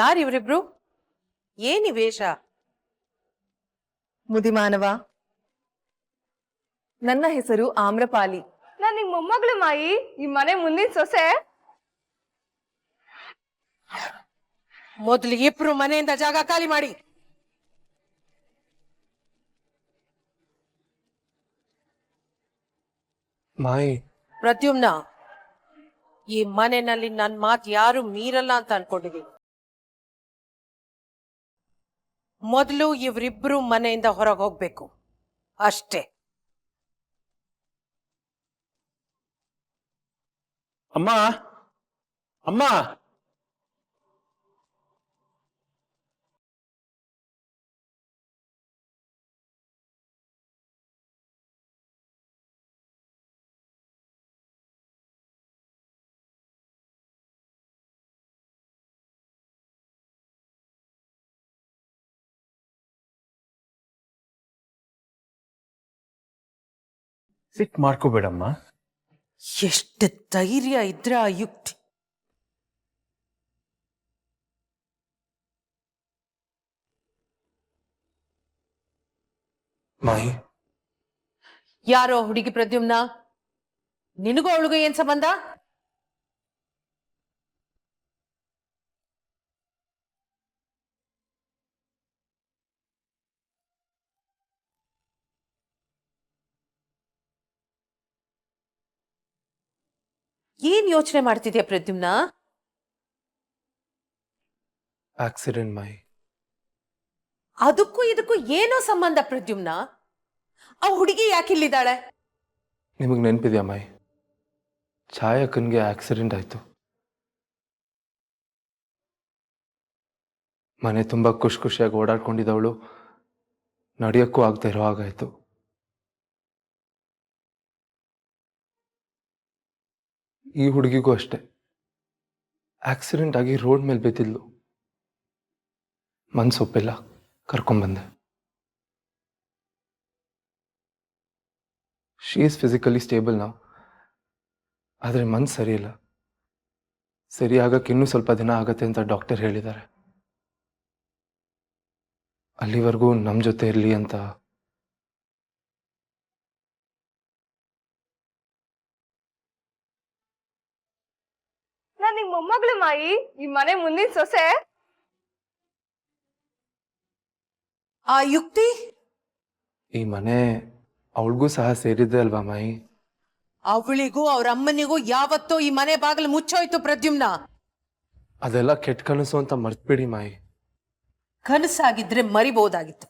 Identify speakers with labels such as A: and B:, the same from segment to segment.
A: ಯಾರಿವ್ರಿಬ್ರು? ಏನಿ ವೇಷ?
B: ಮುದಿಮಾನವ, ನನ್ನ ಹೆಸರು ಆಮ್ರಪಾಲಿ.
C: ನಾನ್ ನಿಮ್ ಮೊಮ್ಮಗಳು ಮಾಯಿ, ಈ ಮನೆ ಮುಂದಿನ ಸೊಸೆ.
A: ಮೊದ್ಲು ಇಬ್ರು ಮನೆಯಿಂದ ಜಾಗ ಖಾಲಿ ಮಾಡಿ.
D: ಮಾಯಿ,
A: ಪ್ರದ್ಯುಮ್ನ, ಈ ಮನೆಯಲ್ಲಿ ನನ್ ಮಾತು ಯಾರು ಮೀರಲ್ಲ ಅಂತ ಅನ್ಕೊಂಡಿದೀನಿ. ಮೊದಲು ಇವರಿಬ್ರು ಮನೆಯಿಂದ ಹೊರಗೆ ಹೋಗ್ಬೇಕು ಅಷ್ಟೇ.
D: ಅಮ್ಮ ಅಮ್ಮ ಸಿಟ್ ಮಾಡ್ಕೋಬೇಡಮ್ಮ.
A: ಎಷ್ಟು ಧೈರ್ಯ ಇದ್ರ ಆ ಯುಕ್ತಿ.
D: ಮಾಯಿ,
A: ಯಾರೋ ಹುಡುಗಿ ಪ್ರದ್ಯುಮ್ನ, ನಿನಗೂ ಅವಳಿಗೂ ಏನ್ ಸಂಬಂಧ? ಏನ್ ಯೋಚನೆ ಮಾಡ್ತಿದ್ಯಾ ಪ್ರದ್ಯುಮ್ನ?
D: ಆಕ್ಸಿಡೆಂಟ್ ಮಾಯಿ.
A: ಅದಕ್ಕೂ ಇದಕ್ಕೂ ಏನೋ ಸಂಬಂಧ ಪ್ರದ್ಯುಮ್ನ? ಆ ಹುಡುಗಿ ಯಾಕಿಲ್ಲಿದ್ದಾಳೆ?
D: ನಿಮಗೆ ನೆನಪಿದ್ಯಾ ಮಾಯಿ, ಛಾಯಕ್ಕನ್ಗೆ ಆಕ್ಸಿಡೆಂಟ್ ಆಯ್ತು. ಮನೆ ತುಂಬ ಖುಷಿಯಾಗಿ ಓಡಾಡ್ಕೊಂಡಿದ್ದವಳು ನಡೆಯೋಕ್ಕೂ ಆಗ್ತಾ ಇರೋ ಹಾಗಾಯ್ತು. ಈ ಹುಡುಗಿಗೂ ಅಷ್ಟೆ, ಆಕ್ಸಿಡೆಂಟ್ ಆಗಿ ರೋಡ್ ಮೇಲೆ ಬಿದ್ದಿದ್ಲು. ಮನ್ಸೊಪ್ಪಿಲ್ಲ, ಕರ್ಕೊಂಬಂದೆ. ಶಿ ಈಸ್ ಫಿಸಿಕಲಿ ಸ್ಟೇಬಲ್ ನಾವು, ಆದರೆ ಮನ್ಸು ಸರಿ ಇಲ್ಲ. ಸರಿ ಆಗಕ್ಕೆ ಇನ್ನೂ ಸ್ವಲ್ಪ ದಿನ ಆಗತ್ತೆ ಅಂತ ಡಾಕ್ಟರ್ ಹೇಳಿದ್ದಾರೆ. ಅಲ್ಲಿವರೆಗೂ ನಮ್ಮ ಜೊತೆ ಇರಲಿ ಅಂತ.
C: ನಾನ್ ನಿಮ್ ಮೊಮ್ಮಗಳು ಮಾಯಿ, ಈ ಮನೆ ಮುಂದಿನ ಸೊಸೆ.
A: ಆ ಯುಕ್ತಿ?
D: ಈ ಮನೆ ಅವಳಿಗೂ ಸಹ ಸೇರಿದ್ದೆ ಅಲ್ವಾ ಮಾಯಿ?
A: ಅವಳಿಗೂ ಅವ್ರ ಅಮ್ಮನಿಗೂ ಯಾವತ್ತೋ ಈ ಮನೆ ಬಾಗಿಲು ಮುಚ್ಚೋಯ್ತು ಪ್ರದ್ಯುಮ್ನ.
D: ಅದೆಲ್ಲ ಕೆಟ್ಟ ಕನಸು ಅಂತ ಮರ್ತ್ಬಿಡಿ ಮಾಯಿ.
A: ಕನಸಾಗಿದ್ರೆ ಮರಿಬಹುದಾಗಿತ್ತು,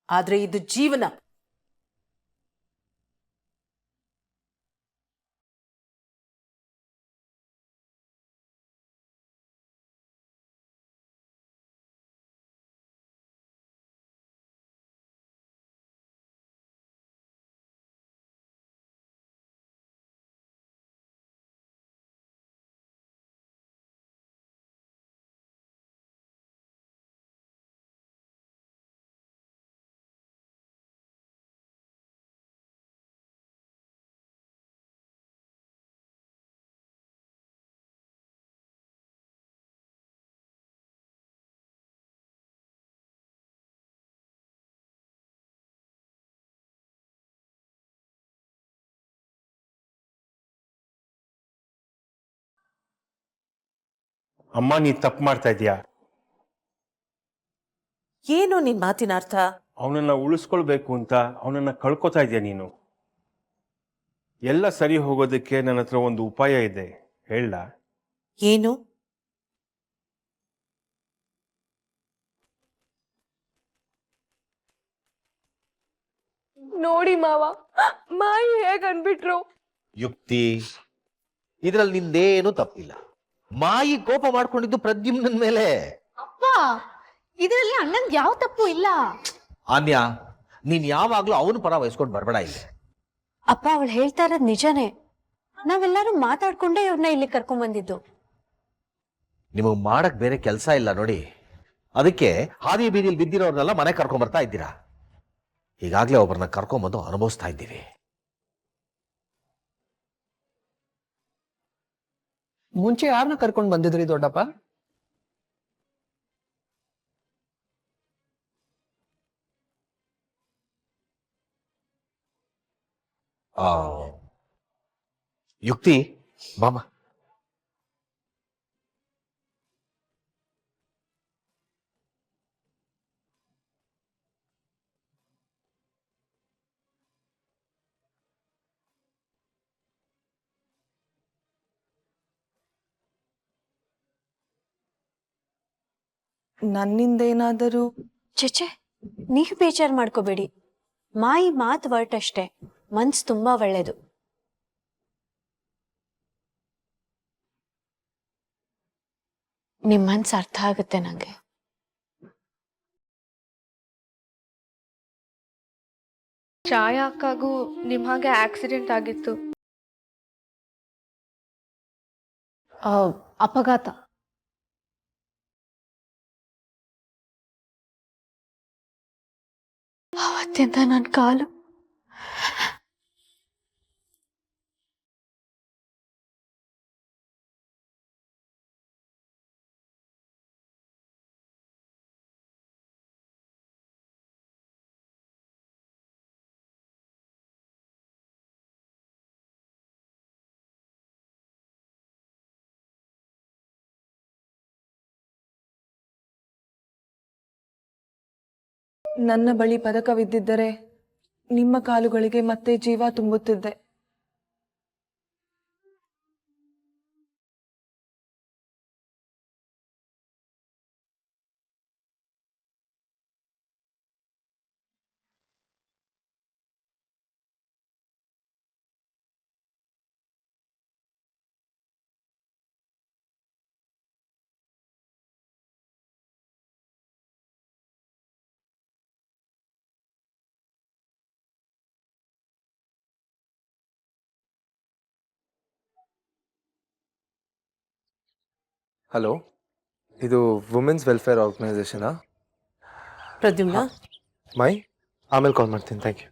A: ಆದ್ರೆ ಇದು ಜೀವನ.
E: ಅಮ್ಮ, ನೀ ತಪ್ಪು ಮಾಡ್ತಾ ಇದೀಯಾ.
A: ಏನು ನಿನ್ ಮಾತಿನ ಅರ್ಥ?
E: ಅವನನ್ನ ಉಳಿಸ್ಕೊಳ್ಬೇಕು ಅಂತ ಅವನನ್ನ ಕಳ್ಕೊತಾ ಇದೀಯ ನೀನು. ಎಲ್ಲ ಸರಿ ಹೋಗೋದಕ್ಕೆ ನನ್ನ ಹತ್ರ ಒಂದು ಉಪಾಯ ಇದೆ, ಹೇಳ?
A: ಏನು?
C: ನೋಡಿ ಮಾವ, ಮಾಯಿ ಹೇಗ್ ಅನ್ಬಿಟ್ರು.
F: ಯುಕ್ತಿ, ಇದ್ರಲ್ಲಿ ನಿಂದೇನು ತಪ್ಪಿಲ್ಲ. ಮಾಯಿ ಕೋಪ ಮಾಡ್ಕೊಂಡಿದ್ದು ಪ್ರದ್ಯುಮ್ನನ್ ಮೇಲೆ.
G: ಅಪ್ಪ, ಇದರಲ್ಲಿ ಅಣ್ಣಂದ್ ಯಾವ ತಪ್ಪು ಇಲ್ಲ.
F: ಆನ್ಯ, ನೀನ್ ಯಾವಾಗ್ಲೂ ಅವನು ಪರ ವಹಿಸ್ಕೊಂಡು ಬರ್ಬೇಡ ಇಲ್ಲಿ.
G: ಅಪ್ಪ, ಅವಳು ಹೇಳ್ತಾ ಇರೋದ್ ನಿಜನೇ. ನಾವೆಲ್ಲರೂ ಮಾತಾಡ್ಕೊಂಡೇ ಇವ್ರನ್ನ ಇಲ್ಲಿ ಕರ್ಕೊಂಡ್ ಬಂದಿದ್ದು.
F: ನಿಮಗ್ ಮಾಡಕ್ ಬೇರೆ ಕೆಲಸ ಇಲ್ಲ ನೋಡಿ, ಅದಕ್ಕೆ ಹಾದಿ ಬೀದಿಲಿ ಬಿದ್ದಿರೋರ್ನೆಲ್ಲ ಮನೆ ಕರ್ಕೊಂಡ್ ಬರ್ತಾ ಇದ್ದೀರಾ. ಈಗಾಗ್ಲೇ ಒಬ್ಬರನ್ನ ಕರ್ಕೊಂಬಂದು ಅನುಭವಿಸ್ತಾ ಇದ್ದೀವಿ.
H: ಮುಂಚೆ ಯಾರನ್ನ ಕರ್ಕೊಂಡು ಬಂದಿದ್ರಿ ದೊಡ್ಡಪ್ಪ?
F: ಆ, ಯುಕ್ತಿ ಬಾಮ.
B: ನನ್ನಿಂದೇನಾದರೂ
G: ಚೇಚೆ ನೀವು ಬೇಜಾರು ಮಾಡ್ಕೋಬೇಡಿ. ಮಾಯಿ ಮಾತು ಹೊರಟಷ್ಟೇ, ಮನ್ಸು ತುಂಬಾ ಒಳ್ಳೇದು. ನಿಮ್ ಮನ್ಸು ಅರ್ಥ ಆಗುತ್ತೆ ನಂಗೆ.
C: ಛಾಯಾ ಅಕ್ಕಗೂ ನಿಮ್ ಹಾಗೆ ಆಕ್ಸಿಡೆಂಟ್ ಆಗಿತ್ತು.
B: ಅಪಘಾತ.
G: ಅವತ್ತಿಂದ ನನ್ನ ಕಾಲು
B: ನನ್ನ ಬಳಿ ಪದಕವಿದ್ದಿದ್ದರೆ ನಿಮ್ಮ ಕಾಲುಗಳಿಗೆ ಮತ್ತೆ ಜೀವ ತುಂಬುತ್ತಿದ್ದೆ.
D: ಹಲೋ, ಇದು ವುಮೆನ್ಸ್ ವೆಲ್ಫೇರ್ ಆರ್ಗನೈಸೇಷನಾ?
A: ಪ್ರದ್ಯುಮ್ನ,
D: ಮೈ ಆಮೇಲೆ ಕಾಲ್ ಮಾಡ್ತೀನಿ. Thank you.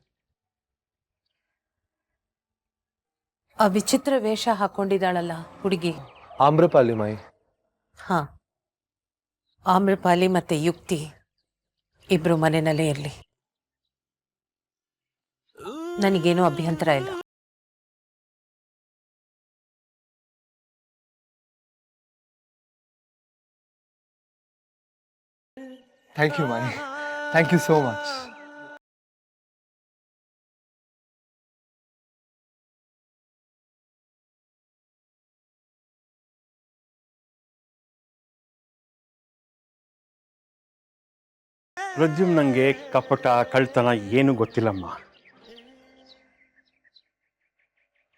A: ಆ ವಿಚಿತ್ರ ವೇಷ ಹಾಕೊಂಡಿದ್ದಾಳಲ್ಲ ಹುಡುಗಿ,
D: ಆಮ್ರಪಾಲಿ ಮೈ.
A: ಹಾ, ಆಮ್ರಪಾಲಿ ಮತ್ತೆ ಯುಕ್ತಿ ಇಬ್ರು ಮನೆಯಲ್ಲೇ ಇರಲಿ. ನನಗೇನೂ ಅಭ್ಯಂತರ ಇಲ್ಲ.
D: Thank you my, thank you so much.
E: Pradyum ನಂಗೆ ಕಪಟ ಕಳ್ತನ ಏನು ಗೊತ್ತಿಲ್ಲಮ್ಮ.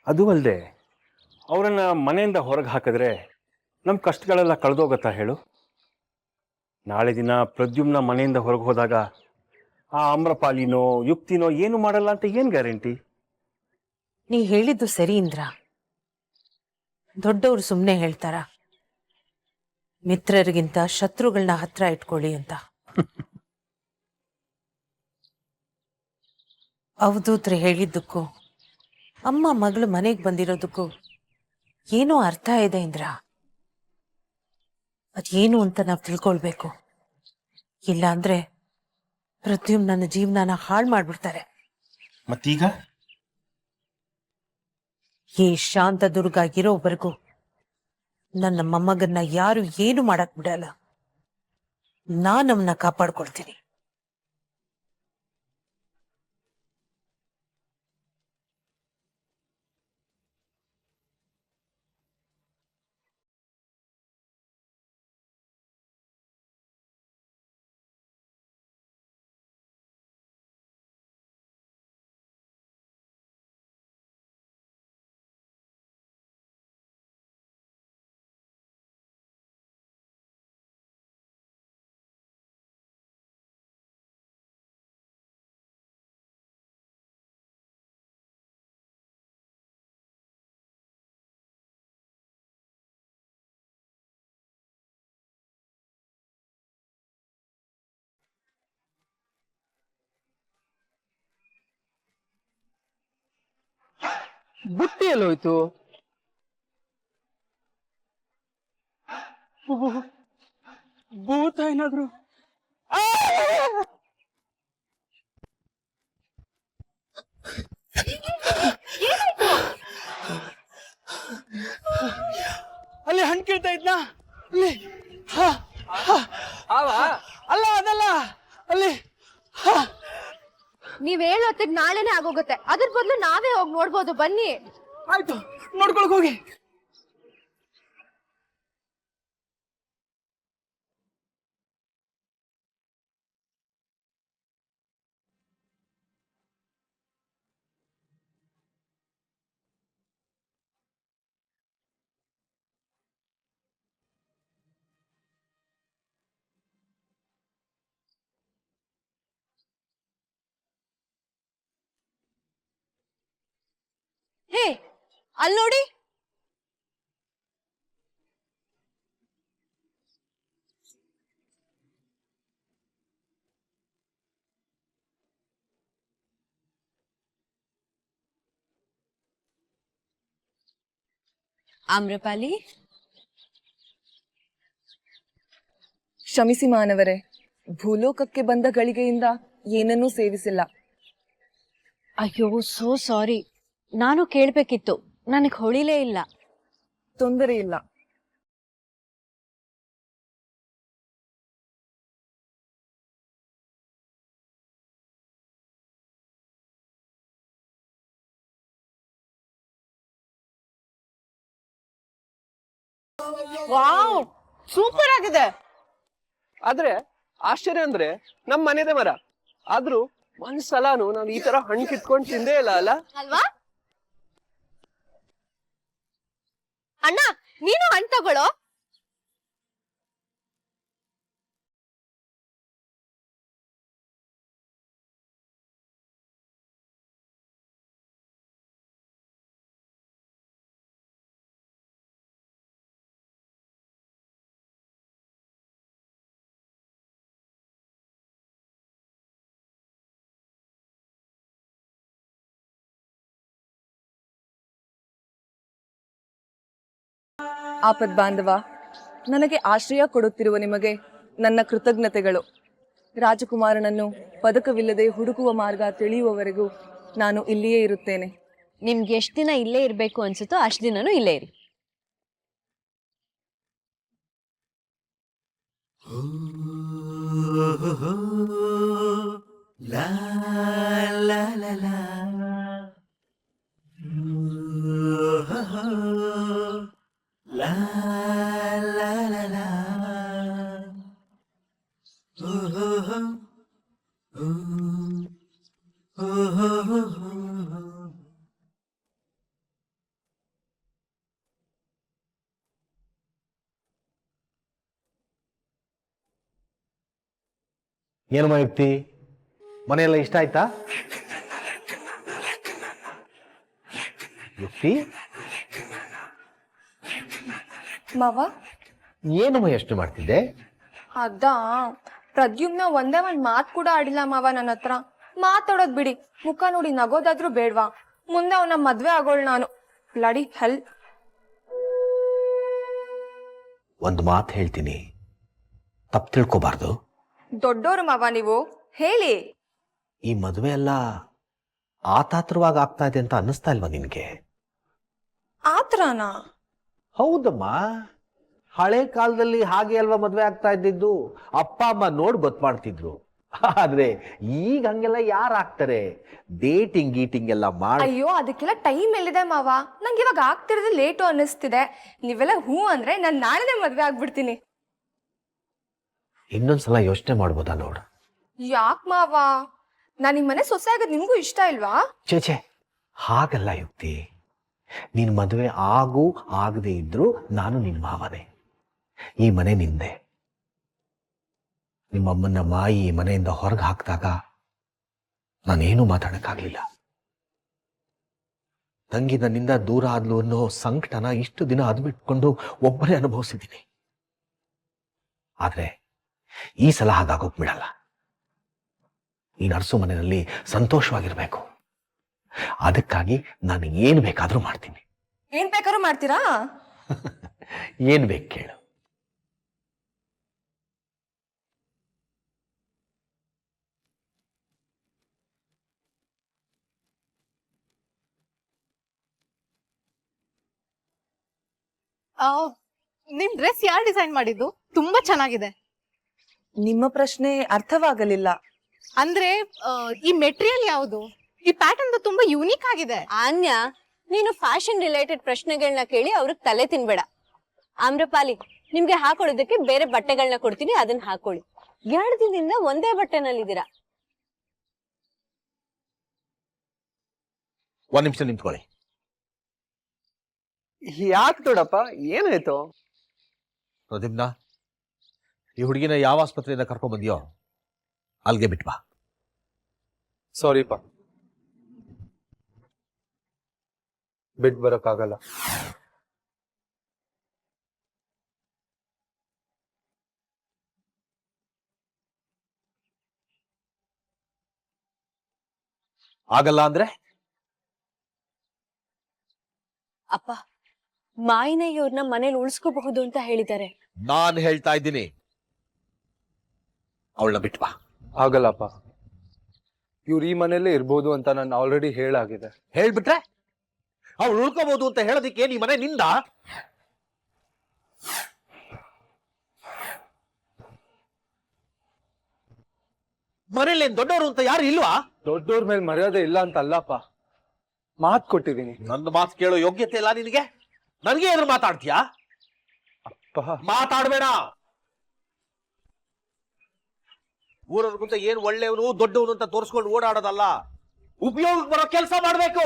E: ಅದು ಅಲ್ಲದೆ ಅವರನ್ನ ಮನೆಯಿಂದ ಹೊರಗೆ ಹಾಕಿದ್ರೆ ನಮ್ಮ ಕಷ್ಟಗಳೆಲ್ಲ ಕಳೆದೋಗತ್ತಾ ಹೇಳು? ನಾಳೆ ದಿನ ಪ್ರದ್ಯುಮ್ನ ಮನೆಯಿಂದ ಹೊರಗೆ ಹೋದಾಗ ಆ ಆಮ್ರಪಾಲಿನೋ ಯುಕ್ತಿನೋ ಏನು ಮಾಡಲ್ಲ ಅಂತ ಏನು ಗ್ಯಾರಂಟಿ?
A: ನೀ ಹೇಳಿದ್ದು ಸರಿ ಇಂದ್ರ. ದೊಡ್ಡವರು ಸುಮ್ಮನೆ ಹೇಳ್ತಾರ ಮಿತ್ರರಿಗಿಂತ ಶತ್ರುಗಳನ್ನ ಹತ್ರ ಇಟ್ಕೊಳ್ಳಿ ಅಂತ? ಅವಧೂತ್ರೆ ಹೇಳಿದ್ದಕ್ಕೂ ಅಮ್ಮ ಮಗಳು ಮನೆಗೆ ಬಂದಿರೋದಕ್ಕೂ ಏನೋ ಅರ್ಥ ಇದೆ ಇಂದ್ರ. ಅದೇನು ಅಂತ ನಾವು ತಿಳ್ಕೊಳ್ಬೇಕು. ಇಲ್ಲ ಅಂದ್ರೆ ಪ್ರದ್ಯುಮ್ ನನ್ನ ಜೀವನನ ಹಾಳು ಮಾಡ್ಬಿಡ್ತಾರೆ.
E: ಮತ್ತೀಗ
A: ಈ ಶಾಂತದುರ್ಗ ಇರೋವರೆಗೂ ನನ್ನ ಮೊಮ್ಮಗನ್ನ ಯಾರು ಏನು ಮಾಡಕ್ ಬಿಡಲ್ಲ. ನಾನವನ್ನ ಕಾಪಾಡ್ಕೊಳ್ತೀನಿ.
D: ಬುಟ್ಟಿ ಎಲ್ಲೋಯ್ತು? ಭೂತ ಏನಾದ್ರು?
H: ಅಲ್ಲಿ ಹಣ್ಣು ಕೀಳ್ತಾ ಇದ್ನಾ ಅಲ್ಲಿ ಹಾ, ಹಾ. ಅಲ್ಲ ಅದಲ್ಲ ಅಲ್ಲಿ ಹಾ.
C: ನೀವ್ ಹೇಳೋ ಹೊತ್ತಿಗೆ ನಾಳೆನೆ ಆಗೋಗುತ್ತೆ, ಅದ್ರ ಬದಲು ನಾವೇ ಹೋಗಿ ನೋಡ್ಬೋದು, ಬನ್ನಿ.
H: ಆಯ್ತು, ನೋಡ್ಕೊಳಕ್ ಹೋಗಿ.
C: ಹೇ, ಅಲ್ಲಿ ನೋಡಿ.
G: ಆಮ್ರಪಾಲಿ,
B: ಕ್ಷಮಿಸಿ ಮಾನವರೇ, ಭೂಲೋಕಕ್ಕೆ ಬಂದ ಗಳಿಗೆಯಿಂದ ಏನನ್ನೂ ಸೇವಿಸಿಲ್ಲ.
G: ಅಯ್ಯೋ ಸೋ ಸಾರಿ. ನಾನು ಕೇಳ್ಬೇಕಿತ್ತು, ನನಗೆ ಹೊಳಿಲೇ ಇಲ್ಲ.
B: ತೊಂದರೆ ಇಲ್ಲ.
C: ವಾವ್, ಸೂಪರ್ ಆಗಿದೆ.
H: ಆದ್ರೆ ಆಶ್ಚರ್ಯ ಅಂದ್ರೆ ನಮ್ ಮನೆದೇ ಮರ, ಆದ್ರೂ ಒಂದ್ಸಲಾನು ನಾನು ಈ ತರ ಹಣ್ಣು ಕಿತ್ಕೊಂಡ್ ತಿಂದೇ ಇಲ್ಲ ಅಲ್ಲ.
C: ಅಲ್ವಾ ಅಣ್ಣ, ನೀನು ಹಣ್ಣು ತಗೊಳ್ಳೋ.
B: ಆಪದ್ ಬಾಂಧವ, ನನಗೆ ಆಶ್ರಯ ಕೊಡುತ್ತಿರುವ ನಿಮಗೆ ನನ್ನ ಕೃತಜ್ಞತೆಗಳು. ರಾಜಕುಮಾರನನ್ನು ಪದಕವಿಲ್ಲದೆ ಹುಡುಕುವ ಮಾರ್ಗ ತಿಳಿಯುವವರೆಗೂ ನಾನು ಇಲ್ಲಿಯೇ ಇರುತ್ತೇನೆ.
G: ನಿಮ್ಗೆ ಎಷ್ಟು ದಿನ ಇಲ್ಲೇ ಇರಬೇಕು ಅನ್ಸುತ್ತೋ ಅಷ್ಟು ದಿನನೂ ಇಲ್ಲೇ ಇರಿ.
F: ಏನಮ್ಮ ಯುಕ್ತಿ, ಮನೆಯೆಲ್ಲ ಇಷ್ಟ ಆಯ್ತಾ? ಯುಕ್ತಿ,
C: ಮಾವ,
F: ಏನಮ್ಮ ಎಷ್ಟು ಮಾಡ್ತಿದ್ದೆ?
C: ಅದಾ ಪ್ರದ್ಯುಮ್ನ ಒಂದೇ ಒಂದ್ ಮಾತ್ ಕೂಡ ಆಡಿಲ್ಲ ಮಾವ ನನ್ನ ಹತ್ರ. ಮಾತಾಡೋದ್ ಬಿಡಿ, ಮುಖ ನೋಡಿ ನಗೋದಾದ್ರೂ ಬೇಡ್ವಾ? ಮುಂದೆ ಅವನ ಮದ್ವೆ ಆಗೋಳ್ ನಾನು. ಬ್ಲಡಿ ಹೆಲ್.
F: ಒಂದು ಮಾತು ಹೇಳ್ತೀನಿ, ತಪ್ಪು ತಿಳ್ಕೊಬಾರ್ದು.
C: ದೊಡ್ಡೋರು ಮಾವ ನೀವು, ಹೇಳಿ.
F: ಈ ಮದುವೆ ಎಲ್ಲ ಆತಾತ್ರವಾಗಿ ಆಗ್ತಾ ಇದೆ ಅಂತ ಅನ್ನಿಸ್ತಾ ಇಲ್ವಾ ನಿನ್ಗೆ?
C: ಆತ್ರನಾ?
F: ಹೌದಮ್ಮ, ಹಳೆ ಕಾಲದಲ್ಲಿ ಹಾಗೆ ಅಲ್ವಾ ಮದ್ವೆ ಆಗ್ತಾ ಇದ್ದಿದ್ದು? ಅಪ್ಪ ಅಮ್ಮ ನೋಡ್ ಗೊತ್ತು ಮಾಡ್ತಿದ್ರು. ಆದ್ರೆ ಈಗ ಹಂಗೆಲ್ಲ ಯಾರು ಆಗ್ತಾರೆ? ಡೇಟಿಂಗ್ ಗೀಟಿಂಗ್ ಎಲ್ಲ ಮಾಡಿ.
C: ಅಯ್ಯೋ, ಅದಕ್ಕೆಲ್ಲ ಟೈಮ್ ಎಲ್ಲಿದೆ ಮಾವ? ನಂಗೆ ಇವಾಗ ಆಗ್ತಿರೋದು ಲೇಟು ಅನ್ನಿಸ್ತಿದೆ. ನೀವೆಲ್ಲ ಹೂ ಅಂದ್ರೆ ನಾನು ನಾಳೆನೇ ಮದ್ವೆ ಆಗ್ಬಿಡ್ತೀನಿ.
F: ಇನ್ನೊಂದ್ಸಲ ಯೋಚನೆ ಮಾಡ್ಬೋದಾ ನೋಡು.
C: ಯಾಕ್ ಮಾವ? ನಾನ್ ನಿಮ್ ಮನೆ ಸೊಸೆ ಆಗೋದ್ ನಿಮ್ಗೂ ಇಷ್ಟ ಇಲ್ವಾ?
F: ಚೇಚೆ, ಹಾಗಲ್ಲ ಯುಕ್ತಿ. ನಿನ್ ಮದುವೆ ಆಗು ಆಗದೆ ಇದ್ರು ನಾನು ನಿನ್ ಭಾವನೆ. ಈ ಮನೆ ನಿಂದೆ. ನಿಮ್ಮಮ್ಮನ್ನ ಮಾಯಿ ಈ ಮನೆಯಿಂದ ಹೊರಗೆ ಹಾಕಿದಾಗ ನಾನೇನು ಮಾತಾಡಕ್ಕಾಗ್ಲಿಲ್ಲ. ತಂಗಿ ನನ್ನಿಂದ ದೂರ ಆದ್ಲು ಅನ್ನೋ ಸಂಕಟನ ಇಷ್ಟು ದಿನ ಅದ್ಬಿಟ್ಕೊಂಡು ಒಬ್ಬರೇ ಅನುಭವಿಸಿದ್ದೀನಿ. ಆದ್ರೆ ಈ ಸಲ ಹಾಗಾಗೋಕ್ ಬಿಡಲ್ಲ. ಈ ನರ್ಸು ಮನೆಯಲ್ಲಿ ಸಂತೋಷವಾಗಿರ್ಬೇಕು. ಅದಕ್ಕಾಗಿ ನಾನು ಏನ್ ಬೇಕಾದ್ರೂ ಮಾಡ್ತೀನಿ.
C: ಏನ್ ಬೇಕಾದ್ರೂ ಮಾಡ್ತೀರಾ?
F: ಏನ್ ಬೇಕು ಕೇಳು.
I: ನಿಮ್ ಡ್ರೆಸ್ ಯಾರು ಡಿಸೈನ್ ಮಾಡಿದ್ದು? ತುಂಬಾ ಚೆನ್ನಾಗಿದೆ.
B: ನಿಮ್ಮ ಪ್ರಶ್ನೆ ಅರ್ಥವಾಗಲಿಲ್ಲ.
I: ಅಂದ್ರೆ ಈ ಮೆಟೀರಿಯಲ್ ಯಾವುದು? ಈ ಪ್ಯಾಟರ್ನ್ ತುಂಬಾ ಯೂನಿಕ್ ಆಗಿದೆ.
G: ಆನ್ಯ, ನೀನು ಫ್ಯಾಷನ್ ರಿಲೇಟೆಡ್ ಪ್ರಶ್ನೆಗಳನ್ನ ಕೇಳಿ ಅವ್ರಿಗೆ ತಲೆ ತಿನ್ಬೇಡ. ಆಮ್ರಪಾಲಿ, ನಿಮ್ಗೆ ಹಾಕೊಳ್ಳೋದಕ್ಕೆ ಬೇರೆ ಬಟ್ಟೆಗಳನ್ನ ಕೊಡ್ತೀನಿ, ಅದನ್ನ ಹಾಕೊಳ್ಳಿ. 2 ದಿನದಿಂದ ಒಂದೇ ಬಟ್ಟೆನಲ್ಲಿದ್ದೀರಾ.
F: ಒಂದ್ ನಿಮಿಷ ನಿಂತ್ಕೊಳ್ಳಿ.
H: ಯಾಕೆ ದೊಡ್ಡಪ್ಪ, ಏನಾಯ್ತು?
F: ಪ್ರದ್ಯುಮ್ನ, ಈ ಹುಡುಗಿನ ಯಾವ ಆಸ್ಪತ್ರೆಯಿಂದ ಕರ್ಕೊಂಡ್ ಬಂದಿಯೋ ಅಲ್ಗೆ ಬಿಟ್ಬಾ.
D: ಸಾರಿಪ್ಪ, ಬಿಟ್ಟು ಬರೋಕ್ಕಾಗಲ್ಲ.
F: ಆಗಲ್ಲ ಅಂದ್ರೆ?
G: ಅಪ್ಪ, ಮಾಯಿನ ಇವ್ರನ್ನ ಮನೇಲಿ ಉಳಿಸ್ಕೋಬಹುದು ಅಂತ ಹೇಳಿದ್ದಾರೆ.
F: ನಾನ್ ಹೇಳ್ತಾ ಇದ್ದೀನಿ, ಅವಳನ್ನ ಬಿಟ್ಬಾ.
D: ಆಗಲ್ಲಪ್ಪ, ಇವ್ರು ಈ ಮನೆಯಲ್ಲೇ ಇರ್ಬೋದು ಅಂತ ನಾನು ಆಲ್ರೆಡಿ ಹೇಳಾಗಿದೆ.
F: ಹೇಳ್ಬಿಟ್ರೆ ಅವಳು ಉಳ್ಕೋಬಹುದು ಅಂತ ಹೇಳೋದಿಕ್ಕೆ ಈ ಮನೆ ನಿಂದ? ಮನೇಲಿ ಏನ್ ದೊಡ್ಡವರು ಅಂತ ಯಾರು ಇಲ್ವಾ?
D: ದೊಡ್ಡವ್ರ ಮೇಲೆ ಮರ್ಯಾದೆ ಇಲ್ಲ ಅಂತ ಅಲ್ಲಪ್ಪ, ಮಾತು ಕೊಟ್ಟಿದ್ದೀನಿ.
F: ನನ್ನ ಮಾತು ಕೇಳೋ ಯೋಗ್ಯತೆ ಇಲ್ಲ ನಿನಗೆ? ನನಗೆ ಏನಾದ್ರು ಮಾತಾಡ್ತೀಯಾ? ಮಾತಾಡ್ಬೇಡ. ಊರವ್ರಿಗಿಂತ ಏನ್ ಒಳ್ಳೆಯವನು ದೊಡ್ಡವನು ಅಂತ ತೋರಿಸ್ಕೊಂಡು ಓಡಾಡೋದಲ್ಲ, ಉಪಯೋಗಕ್ಕೆ ಬರೋ ಕೆಲಸ ಮಾಡ್ಬೇಕು.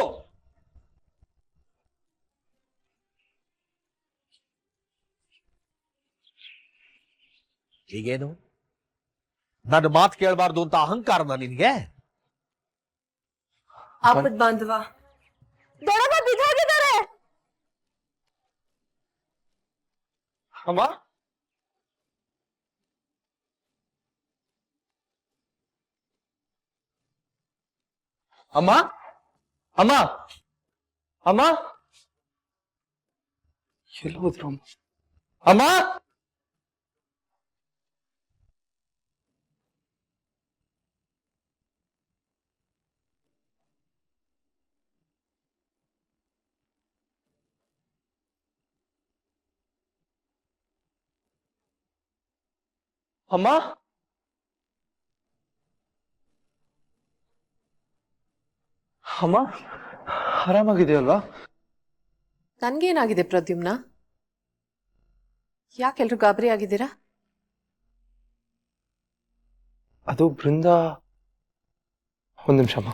F: ಈಗೇನು ನನ್ನ ಮಾತು ಕೇಳಬಾರ್ದು ಅಂತ ಅಹಂಕಾರನ ನಿನ್ಗೆ?
B: ಆಪದ್ ಬಾಂಧವ,
G: ದೊಡ್ಡಮ್ಮ ಬಿದ್ದೋಗಿದ್ದಾರೆ.
D: ಅಮ್ಮ, ಅಮ್ಮ, ಅಮ್ಮ, ಅಮ್ಮ, ಎಲ್ಲಿ ಹೋದ್ರು ಅಮ್ಮ? ಅಮ್ಮ, ಅಮ್ಮ, ಆರಾಮಾಗಿದೆಯಲ್ವಾ?
A: ನನ್ಗೇನಾಗಿದೆ ಪ್ರದ್ಯುಮ್ನ? ಯಾಕೆಲ್ರು ಗಾಬರಿ ಆಗಿದ್ದೀರಾ?
D: ಅದು ಬೃಂದ. ಒಂದ್ ನಿಮಿಷ ಅಮ್ಮ.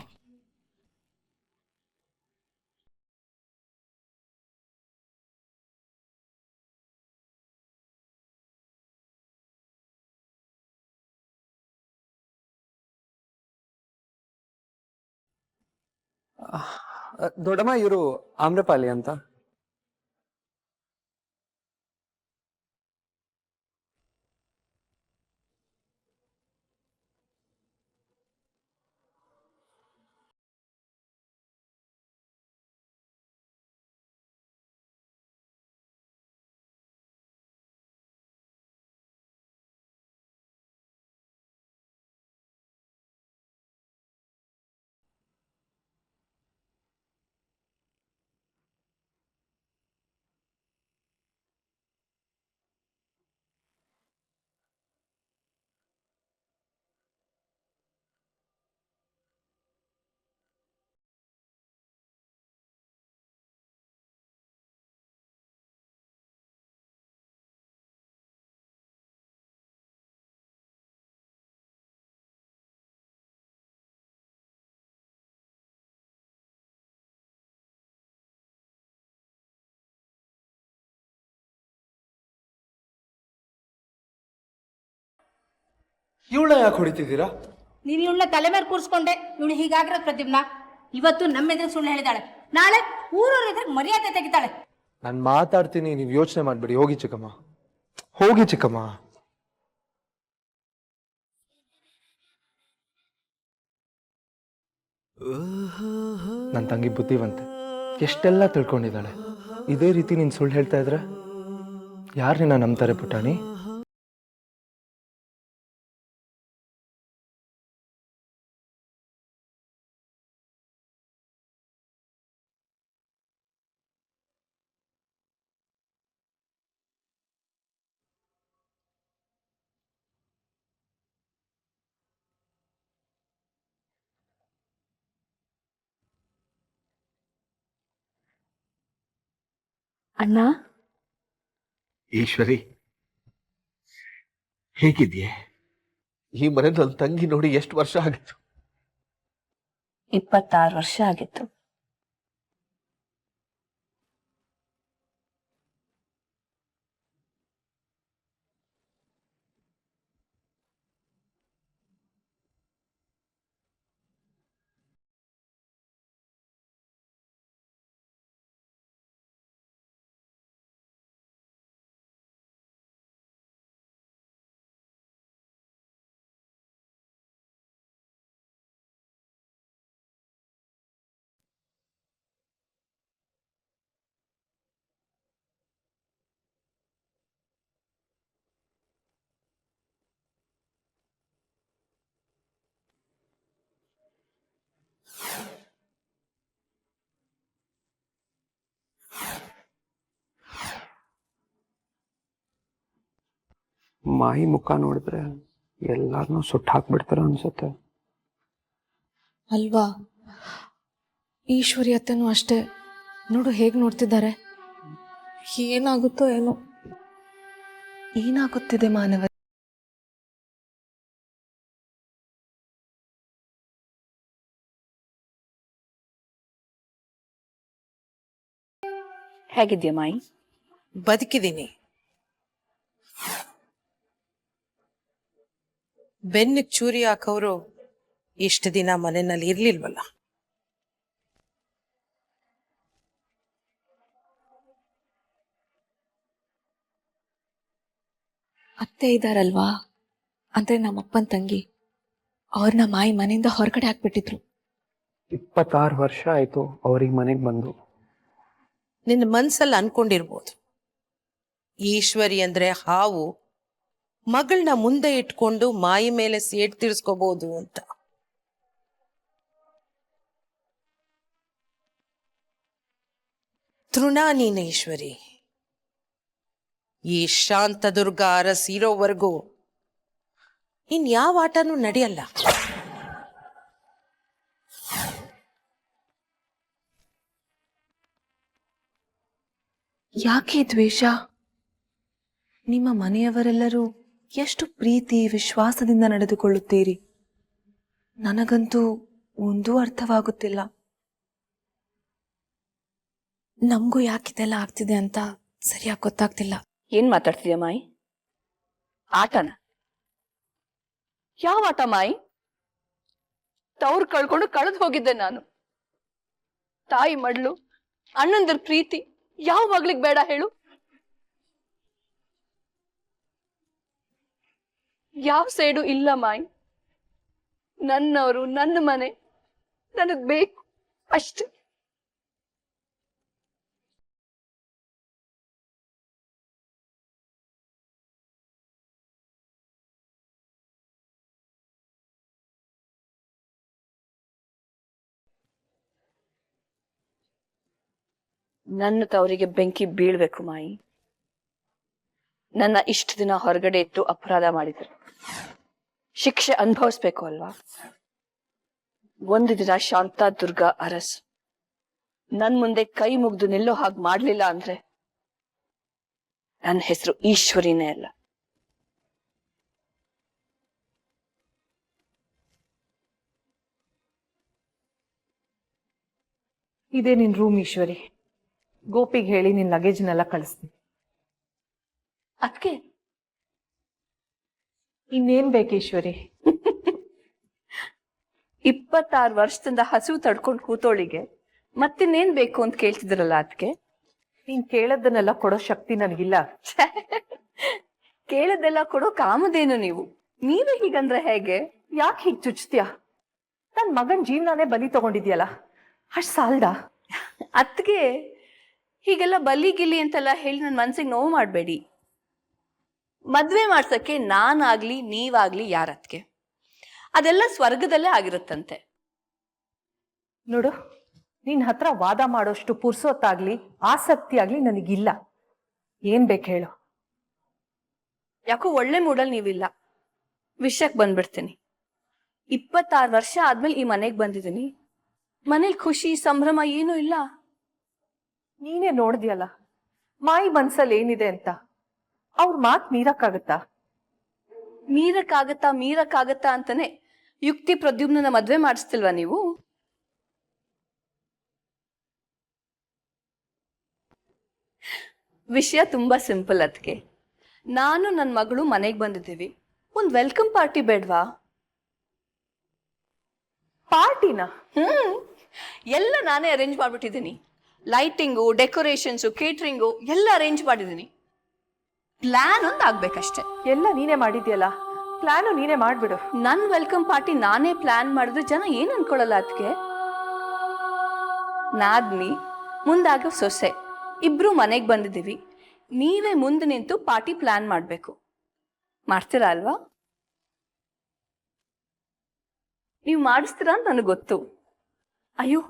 H: ದೊಡ್ಡಮ್ಮ, ಇವರು ಆಮ್ರಪಾಲಿ ಅಂತ.
D: ಇವಳ ಯಾಕೆ ಹೊಡಿತಿದ್ದೀರಾ?
J: ನೀನು ಇವಳನ್ನ ತಲೆ ಮೇಲೆ ಕೂರಿಸ್ಕೊಂಡೆ ಇವಳು ಹೀಗಾಗಿರೋದು ಪ್ರದ್ಯುಮ್ನ. ಇವತ್ತು ನಮ್ಮ ಎದುರು ಸುಳ್ಳು ಹೇಳಿದಾಳೆ, ನಾಳೆ ಊರವ್ರ ಎದುರು ಮರ್ಯಾದೆ ತೆಗಿತಾಳೆ.
D: ನಾನು ಮಾತಾಡ್ತೀನಿ, ನೀವು ಯೋಚನೆ ಮಾಡ್ಬೇಡಿ. ಹೋಗಿ ಚಿಕ್ಕಮ್ಮ, ಹೋಗಿ ಚಿಕ್ಕಮ್ಮ. ನನ್ನ ತಂಗಿ ಬುದ್ಧಿವಂತೆ, ಎಷ್ಟೆಲ್ಲ ತಿಳ್ಕೊಂಡಿದ್ದಾಳೆ. ಇದೇ ರೀತಿ ನೀನು ಸುಳ್ಳು ಹೇಳ್ತಾ ಇದ್ರೆ ಯಾರು ನಿನ್ನ ನಂಬ್ತಾರೆ ಪುಟಾಣಿ?
B: ಅಣ್ಣ,
F: ಈಶ್ವರಿ, ಹೇಗಿದ್ಯೆ? ಈ ಮನೆ ನನ್ನ ತಂಗಿ ನೋಡಿ ಎಷ್ಟು ವರ್ಷ ಆಗಿತ್ತು?
B: 26 ವರ್ಷ ಆಗಿತ್ತು.
H: ಮಾಯಿ ಮುಖ ನೋಡಿದ್ರೆ ಎಲ್ಲಾರನ್ನೂ ಸುಟ್ಟು ಹಾಕ್ಬಿಡ್ತಾರ ಅನ್ಸುತ್ತೆ.
B: ಅಲ್ವಾ? ಈಶ್ವರಿ ಅತ್ತೆನೂ ಅಷ್ಟೇ, ನೋಡು ಹೇಗ್ ನೋಡ್ತಿದ್ದಾರೆ. ಏನಾಗುತ್ತೋ ಏನೋ. ಏನಾಗುತ್ತಿದೆ ಮಾನವ?
G: ಹೇಗಿದ್ಯಾ ಮಾಯಿ?
A: ಬದುಕಿದ್ದೀನಿ. ಬೆನ್ನಿಗೆ ಚೂರಿ ಹಾಕೋರು ಇಷ್ಟು ದಿನ ಮನೆಯಲ್ಲಿ ಇರ್ಲಿಲ್ವಲ್ಲ.
B: ಅತ್ತೆ ಇದ್ದಾರಲ್ವಾ, ಅಂದ್ರೆ ನಮ್ಮಪ್ಪನ ತಂಗಿ, ಅವ್ರನ್ನ ಮಾಯಿ ಮನೆಯಿಂದ ಹೊರಗಡೆ ಹಾಕ್ಬಿಟ್ಟಿದ್ರು.
H: 26 ವರ್ಷ ಆಯ್ತು ಅವ್ರಿಗೆ ಮನೆಗೆ ಬಂದು.
A: ನಿನ್ನ ಮನ್ಸಲ್ಲಿ ಅನ್ಕೊಂಡಿರ್ಬೋದು, ಈಶ್ವರಿ ಅಂದ್ರೆ ಹಾವು, ಮಗಳನ್ನ ಮುಂದೆ ಇಟ್ಕೊಂಡು ಮಾಯಿ ಮೇಲೆ ಸೇಡ್ ತೀರ್ಸ್ಕೋಬಹುದು ಅಂತ. ತೃಣ ನೀನು ಈಶ್ವರಿ. ಈ ಶಾಂತದುರ್ಗ ಅರಸ್ ಇರೋವರೆಗೂ ಇನ್ಯಾವ ಆಟನೂ ನಡೆಯಲ್ಲ.
B: ಯಾಕೆ ದ್ವೇಷ? ನಿಮ್ಮ ಮನೆಯವರೆಲ್ಲರೂ ಎಷ್ಟು ಪ್ರೀತಿ ವಿಶ್ವಾಸದಿಂದ ನಡೆದುಕೊಳ್ಳುತ್ತೀರಿ. ನನಗಂತೂ ಒಂದೂ ಅರ್ಥವಾಗುತ್ತಿಲ್ಲ. ನಮಗೂ ಯಾಕಿದೆಲ್ಲ ಆಗ್ತಿದೆ ಅಂತ ಸರಿಯಾಗಿ ಗೊತ್ತಾಗ್ತಿಲ್ಲ.
G: ಏನ್ ಮಾತಾಡ್ತಿದ್ಯಾ ಮಾಯಿ? ಆಟನ? ಯಾವ ಆಟ ಮಾಯಿ? ತವ್ರು ಕಳ್ಕೊಂಡು ಕಳೆದು ಹೋಗಿದ್ದೆ ನಾನು. ತಾಯಿ ಮಡ್ಲು, ಅಣ್ಣಂದ್ರ ಪ್ರೀತಿ ಯಾವ ಮಗ್ಳಿಗೆ ಬೇಡ ಹೇಳು? ಯಾವ ಸೇಡು ಇಲ್ಲ ಮಾಯಿ. ನನ್ನವರು, ನನ್ನ ಮನೆ ನನಗ್ ಬೇಕು ಅಷ್ಟೆ. ನನ್ನ ತವರಿಗೆ ಬೆಂಕಿ ಬೀಳ್ಬೇಕು ಮಾಯಿ. ನನ್ನ ಇಷ್ಟು ದಿನ ಹೊರಗಡೆ ಇಟ್ಟು ಅಪರಾಧ ಮಾಡಿದ್ರು, ಶಿಕ್ಷೆ ಅನುಭವಿಸ್ಬೇಕು ಅಲ್ವಾ? ಒಂದು ದಿನ ಶಾಂತ ದುರ್ಗಾ ಅರಸ್ ನನ್ ಮುಂದೆ ಕೈ ಮುಗ್ದು ನಿಲ್ಲೋ ಹಾಗೆ ಮಾಡ್ಲಿಲ್ಲ ಅಂದ್ರೆ ನನ್ನ ಹೆಸರು ಈಶ್ವರಿನೇ ಅಲ್ಲ.
K: ಇದೇ ನಿನ್ ರೂಮ್ ಈಶ್ವರಿ. ಗೋಪಿಗೆ ಹೇಳಿ ನಿನ್ ಲಗೇಜ್ನೆಲ್ಲ ಕಳಿಸ್ತೀನಿ.
G: ಅದಕ್ಕೆ
K: ಇನ್ನೇನ್ ಬೇಕು ಈಶ್ವರಿ?
G: 26 ವರ್ಷದಿಂದ ಹಸಿವು ತಡ್ಕೊಂಡು ಕೂತೋಳಿಗೆ ಮತ್ತಿನ್ನೇನ್ ಬೇಕು ಅಂತ ಕೇಳ್ತಿದ್ರಲ್ಲ ಅದಕ್ಕೆ.
K: ನೀನ್ ಕೇಳದ್ದನ್ನೆಲ್ಲ ಕೊಡೋ ಶಕ್ತಿ ನನಗಿಲ್ಲ.
G: ಕೇಳದೆಲ್ಲ ಕೊಡೋ ಕಾಮದೇನು ನೀವು. ನೀವೇ ಹೀಗಂದ್ರೆ ಹೇಗೆ?
K: ಯಾಕೆ ಹೀಗ್ ಚುಚ್ತೀಯ? ನನ್ ಮಗನ್ ಜೀವನನೇ ಬಲಿ ತಗೊಂಡಿದ್ಯಲ್ಲ, ಅಷ್ಟ್ ಸಾಲ್ದ?
G: ಅತ್ಗೆ ಹೀಗೆಲ್ಲ ಬಲಿ ಗಿಲಿ ಅಂತೆಲ್ಲ ಹೇಳಿ ನನ್ನ ಮನ್ಸಿಗೆ ನೋವು ಮಾಡಬೇಡಿ. ಮದ್ವೆ ಮಾಡ್ಸಕ್ಕೆ ನಾನಾಗ್ಲಿ ನೀವಾಗ್ಲಿ ಯಾರತ್ಗೆ? ಅದೆಲ್ಲ ಸ್ವರ್ಗದಲ್ಲೇ ಆಗಿರುತ್ತಂತೆ.
K: ನೋಡು, ನಿನ್ ಹತ್ರ ವಾದ ಮಾಡೋಷ್ಟು ಪುರ್ಸೊತ್ತಾಗ್ಲಿ ಆಸಕ್ತಿ ಆಗ್ಲಿ ನನಗಿಲ್ಲ. ಏನ್ ಬೇಕು ಹೇಳು?
G: ಯಾಕೋ ಒಳ್ಳೆ ಮೂಡಲ್ ನೀವಿಲ್ಲ. ವಿಷಯಕ್ಕೆ ಬಂದ್ಬಿಡ್ತೀನಿ. 26 ವರ್ಷ ಆದ್ಮೇಲೆ ಈ ಮನೆಗೆ ಬಂದಿದ್ದೀನಿ. ಮನೇಲಿ ಖುಷಿ ಸಂಭ್ರಮ ಏನೂ ಇಲ್ಲ.
K: ನೀನೇ ನೋಡ್ದಿಯಲ್ಲ, ಮಾಯಿ ಮನ್ಸಲ್ಲಿ ಏನಿದೆ ಅಂತ ಅವ್ರ ಮಾತ್ ಮೀರಕ್ಕಾಗತ್ತಾ?
L: ಮೀರಕ್ಕಾಗತ್ತಾ ಅಂತಾನೆ ಯುಕ್ತಿ ಪ್ರದ್ಯುಮ್ನ ಮದ್ವೆ ಮಾಡಿಸ್ತಿಲ್ವಾ ನೀವು? ವಿಷಯ ತುಂಬಾ ಸಿಂಪಲ್ ಅದಕ್ಕೆ. ನಾನು ನನ್ನ ಮಗಳು ಮನೆಗೆ ಬಂದಿದ್ದೀವಿ, ಒಂದು ವೆಲ್ಕಮ್ ಪಾರ್ಟಿ ಬೇಡ್ವಾ?
K: ಪಾರ್ಟಿನ?
L: ಎಲ್ಲ ನಾನೇ ಅರೇಂಜ್ ಮಾಡ್ಬಿಟ್ಟಿದ್ದೀನಿ. ಲೈಟಿಂಗು, ಡೆಕೋರೇಷನ್ಸು, ಕೇಟ್ರಿಂಗು ಎಲ್ಲ ಅರೇಂಜ್ ಮಾಡಿದ್ದೀನಿ. ಪ್ಲಾನ್ ಒಂದು ಆಗ್ಬೇಕಷ್ಟೆ.
K: ಎಲ್ಲ ನೀನೇ ಮಾಡಿದ್ಯಲ್ಲ, ಪ್ಲಾನು ನೀನೇ ಮಾಡ್ಬಿಡು.
L: ನನ್ನ ವೆಲ್ಕಮ್ ಪಾರ್ಟಿ ನಾನೇ ಪ್ಲಾನ್ ಮಾಡಿದ್ರೆ ಜನ ಏನ್ ಅನ್ಕೊಳ್ಳಲ್ಲ ಅದಕ್ಕೆ. ನಾದ್ನಿ ಮುಂದಾಗ ಸೊಸೆ ಇಬ್ರು ಮನೆಗೆ ಬಂದಿದ್ದೀವಿ, ನೀವೇ ಮುಂದೆ ನಿಂತು ಪಾರ್ಟಿ ಪ್ಲಾನ್ ಮಾಡಬೇಕು. ಮಾಡ್ತೀರಾ ಅಲ್ವಾ? ನೀವು ಮಾಡಿಸ್ತೀರಾ ಅಂತ ನನಗೆ ಗೊತ್ತು. ಅಯ್ಯೋ,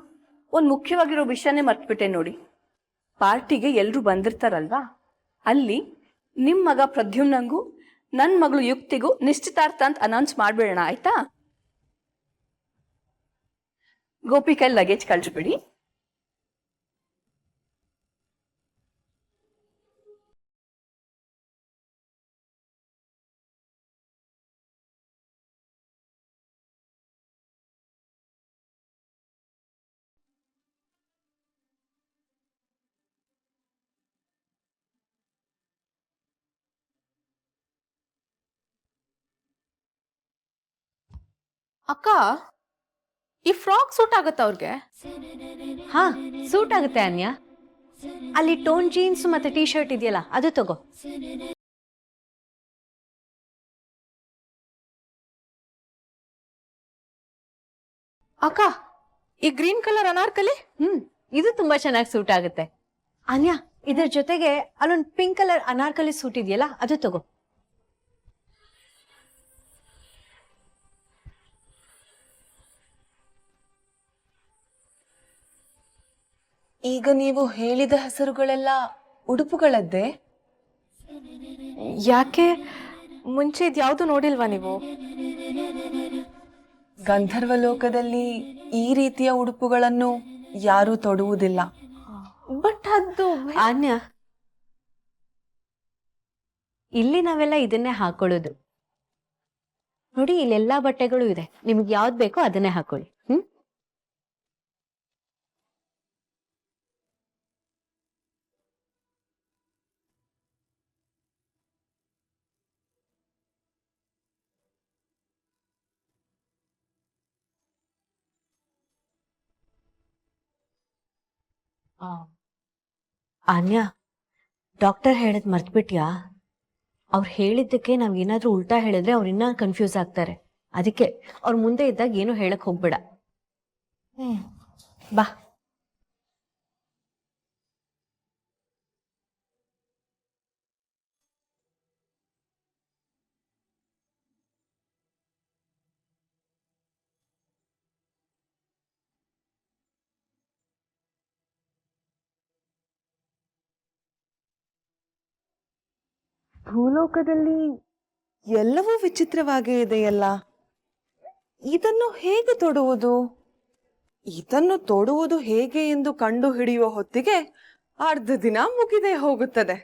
L: ಒಂದು ಮುಖ್ಯವಾಗಿರೋ ವಿಷಯನೇ ಮರ್ತ್ಬಿಟ್ಟೆ ನೋಡಿ. ಪಾರ್ಟಿಗೆ ಎಲ್ಲರೂ ಬಂದಿರ್ತಾರಲ್ವಾ, ಅಲ್ಲಿ ನಿಮ್ಮ ಮಗ ಪ್ರದ್ಯುಮ್ನಂಗೂ ನನ್ನ ಮಗಳು ಯುಕ್ತಿಗೂ ನಿಶ್ಚಿತಾರ್ಥ ಅಂತ ಅನೌನ್ಸ್ ಮಾಡ್ಬಿಡೋಣ, ಆಯ್ತಾ? ಗೋಪಿ ಕೈಲಿ ಲಗೇಜ್ ಕಳಿಸ್ಬಿಡಿ.
I: ಅಕ್ಕ, ಈ ಫ್ರಾಕ್ ಸೂಟ್ ಆಗುತ್ತಾ ಅವ್ರಿಗೆ?
G: ಹಾ, ಸೂಟ್ ಆಗುತ್ತೆ ಅನ್ಯ. ಅಲ್ಲಿ ಟೋನ್ ಜೀನ್ಸ್ ಮತ್ತೆ ಟೀ ಶರ್ಟ್ ಇದೆಯಲ್ಲ, ಅದು ತಗೋ.
I: ಅಕ್ಕ, ಈ ಗ್ರೀನ್ ಕಲರ್ ಅನಾರ್ಕಲಿ?
G: ಇದು ತುಂಬಾ ಚೆನ್ನಾಗಿ ಸೂಟ್ ಆಗುತ್ತೆ. ಅನ್ಯ, ಇದ್ರ ಜೊತೆಗೆ ಅಲ್ಲೊಂದು ಪಿಂಕ್ ಕಲರ್ ಅನಾರ್ಕಲಿ ಸೂಟ್ ಇದೆಯಲ್ಲ, ಅದು ತಗೋ.
B: ಈಗ ನೀವು ಹೇಳಿದ ಹೆಸರುಗಳೆಲ್ಲ ಉಡುಪುಗಳದ್ದೇ?
I: ಯಾಕೆ ಮುಂಚೆ ಇದ್ಯಾವುದು ನೋಡಿಲ್ವಾ ನೀವು?
B: ಗಂಧರ್ವ ಲೋಕದಲ್ಲಿ ಈ ರೀತಿಯ ಉಡುಪುಗಳನ್ನು ಯಾರೂ ತೊಡುವುದಿಲ್ಲ.
I: ಬಟ್ ಅದು
G: ಅನ್ಯ, ಇಲ್ಲಿ ನಾವೆಲ್ಲ ಇದನ್ನೇ ಹಾಕೊಳ್ಳೋದು ನೋಡಿ. ಇಲ್ಲೆಲ್ಲಾ ಬಟ್ಟೆಗಳು ಇದೆ, ನಿಮ್ಗೆ ಯಾವ್ದು ಬೇಕೋ ಅದನ್ನೇ ಹಾಕೊಳ್ಳಿ. ಅನ್ಯ, ಡಾಕ್ಟರ್ ಹೇಳದ್ ಮರ್ತ್ಬಿಟ್ಯಾ? ಅವ್ರು ಹೇಳಿದ್ದಕ್ಕೆ ನಾವ್ ಏನಾದ್ರೂ ಉಲ್ಟಾ ಹೇಳಿದ್ರೆ ಅವ್ರು ಇನ್ನ ಕನ್ಫ್ಯೂಸ್ ಆಗ್ತಾರೆ. ಅದಕ್ಕೆ ಅವ್ರ ಮುಂದೆ ಇದ್ದಾಗ ಏನು ಹೇಳಕ್ ಹೋಗ್ಬೇಡ. ಬಾ.
B: ಭೂಲೋಕದಲ್ಲಿ ಎಲ್ಲವೂ ವಿಚಿತ್ರವಾಗೇ ಇದೆಯಲ್ಲ. ಇದನ್ನು ಹೇಗೆ ತೊಡುವುದು? ಇದನ್ನು ತೊಡುವುದು ಹೇಗೆ ಎಂದು ಕಂಡು ಹಿಡಿಯುವ ಹೊತ್ತಿಗೆ ಅರ್ಧ ದಿನ ಮುಗಿದೇ ಹೋಗುತ್ತದೆ.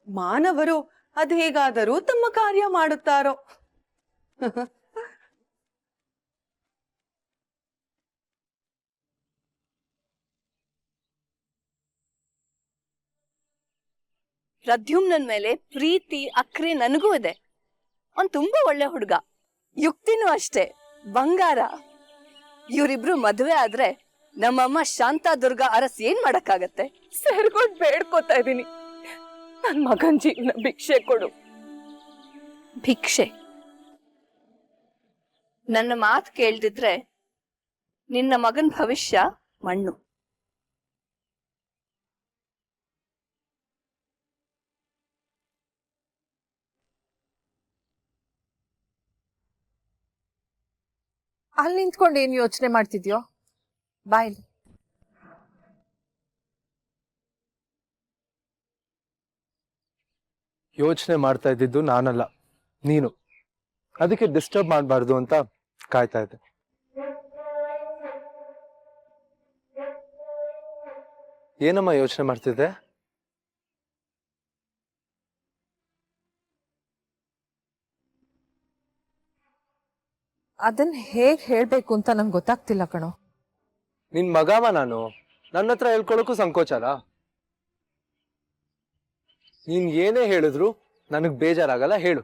B: ಮಾನವರು ಅದೇಗಾದರೂ ತಮ್ಮ ಕಾರ್ಯ ಮಾಡುತ್ತಾರೋ.
L: ಪ್ರದ್ಯುಮ್ನನ್ ಮೇಲೆ ಪ್ರೀತಿ ಅಕ್ರೆ ನನಗೂ ಇದೆ. ಅವ್ನ್ ತುಂಬಾ ಒಳ್ಳೆ ಹುಡುಗ. ಯುಕ್ತಿನೂ ಅಷ್ಟೇ, ಬಂಗಾರ. ಇವರಿಬ್ರು ಮದುವೆ ಆದ್ರೆ ನಮ್ಮಮ್ಮ ಶಾಂತಾ ದುರ್ಗಾ ಅರಸ್ ಏನ್ ಮಾಡಕ್ಕಾಗತ್ತೆ?
B: ಸೇರ್ಕೊಂಡು ಬೇಡ್ಕೋತಾ ಇದ್ದೀನಿ, ನನ್ ಮಗನ್ ಜೀವನ ಭಿಕ್ಷೆ ಕೊಡು.
L: ಭಿಕ್ಷೆ? ನನ್ನ ಮಾತು ಕೇಳ್ದಿದ್ರೆ ನಿನ್ನ ಮಗನ್ ಭವಿಷ್ಯ ಮಣ್ಣು.
K: ಅಲ್ಲಿ ನಿಂತ್ಕೊಂಡು ಏನ್ ಯೋಚನೆ ಮಾಡ್ತಿದ್ಯೋ? ಬಾಯ್.
D: ಯೋಚನೆ ಮಾಡ್ತಾ ಇದ್ದಿದ್ದು ನಾನಲ್ಲ, ನೀನು. ಅದಕ್ಕೆ ಡಿಸ್ಟರ್ಬ್ ಮಾಡಬಾರ್ದು ಅಂತ ಕಾಯ್ತಾ ಇದ್ದೆ. ಏನಮ್ಮ ಯೋಚನೆ ಮಾಡ್ತಿದ್ದೆ?
B: ಅದನ್ನ ಹೇಗ್ ಹೇಳ್ಬೇಕು ಅಂತ ನಂಗೆ ಗೊತ್ತಾಗ್ತಿಲ್ಲ ಕಣೋ.
D: ನಿನ್ ಮಗವ ನಾನು, ನನ್ನ ಹತ್ರ ಹೇಳ್ಕೊಳಕ್ಕೂ ಸಂಕೋಚನ. ನೀನ್ ಏನೇ ಹೇಳಿದ್ರು ನನಗ್ ಬೇಜಾರಾಗಲ್ಲ, ಹೇಳು.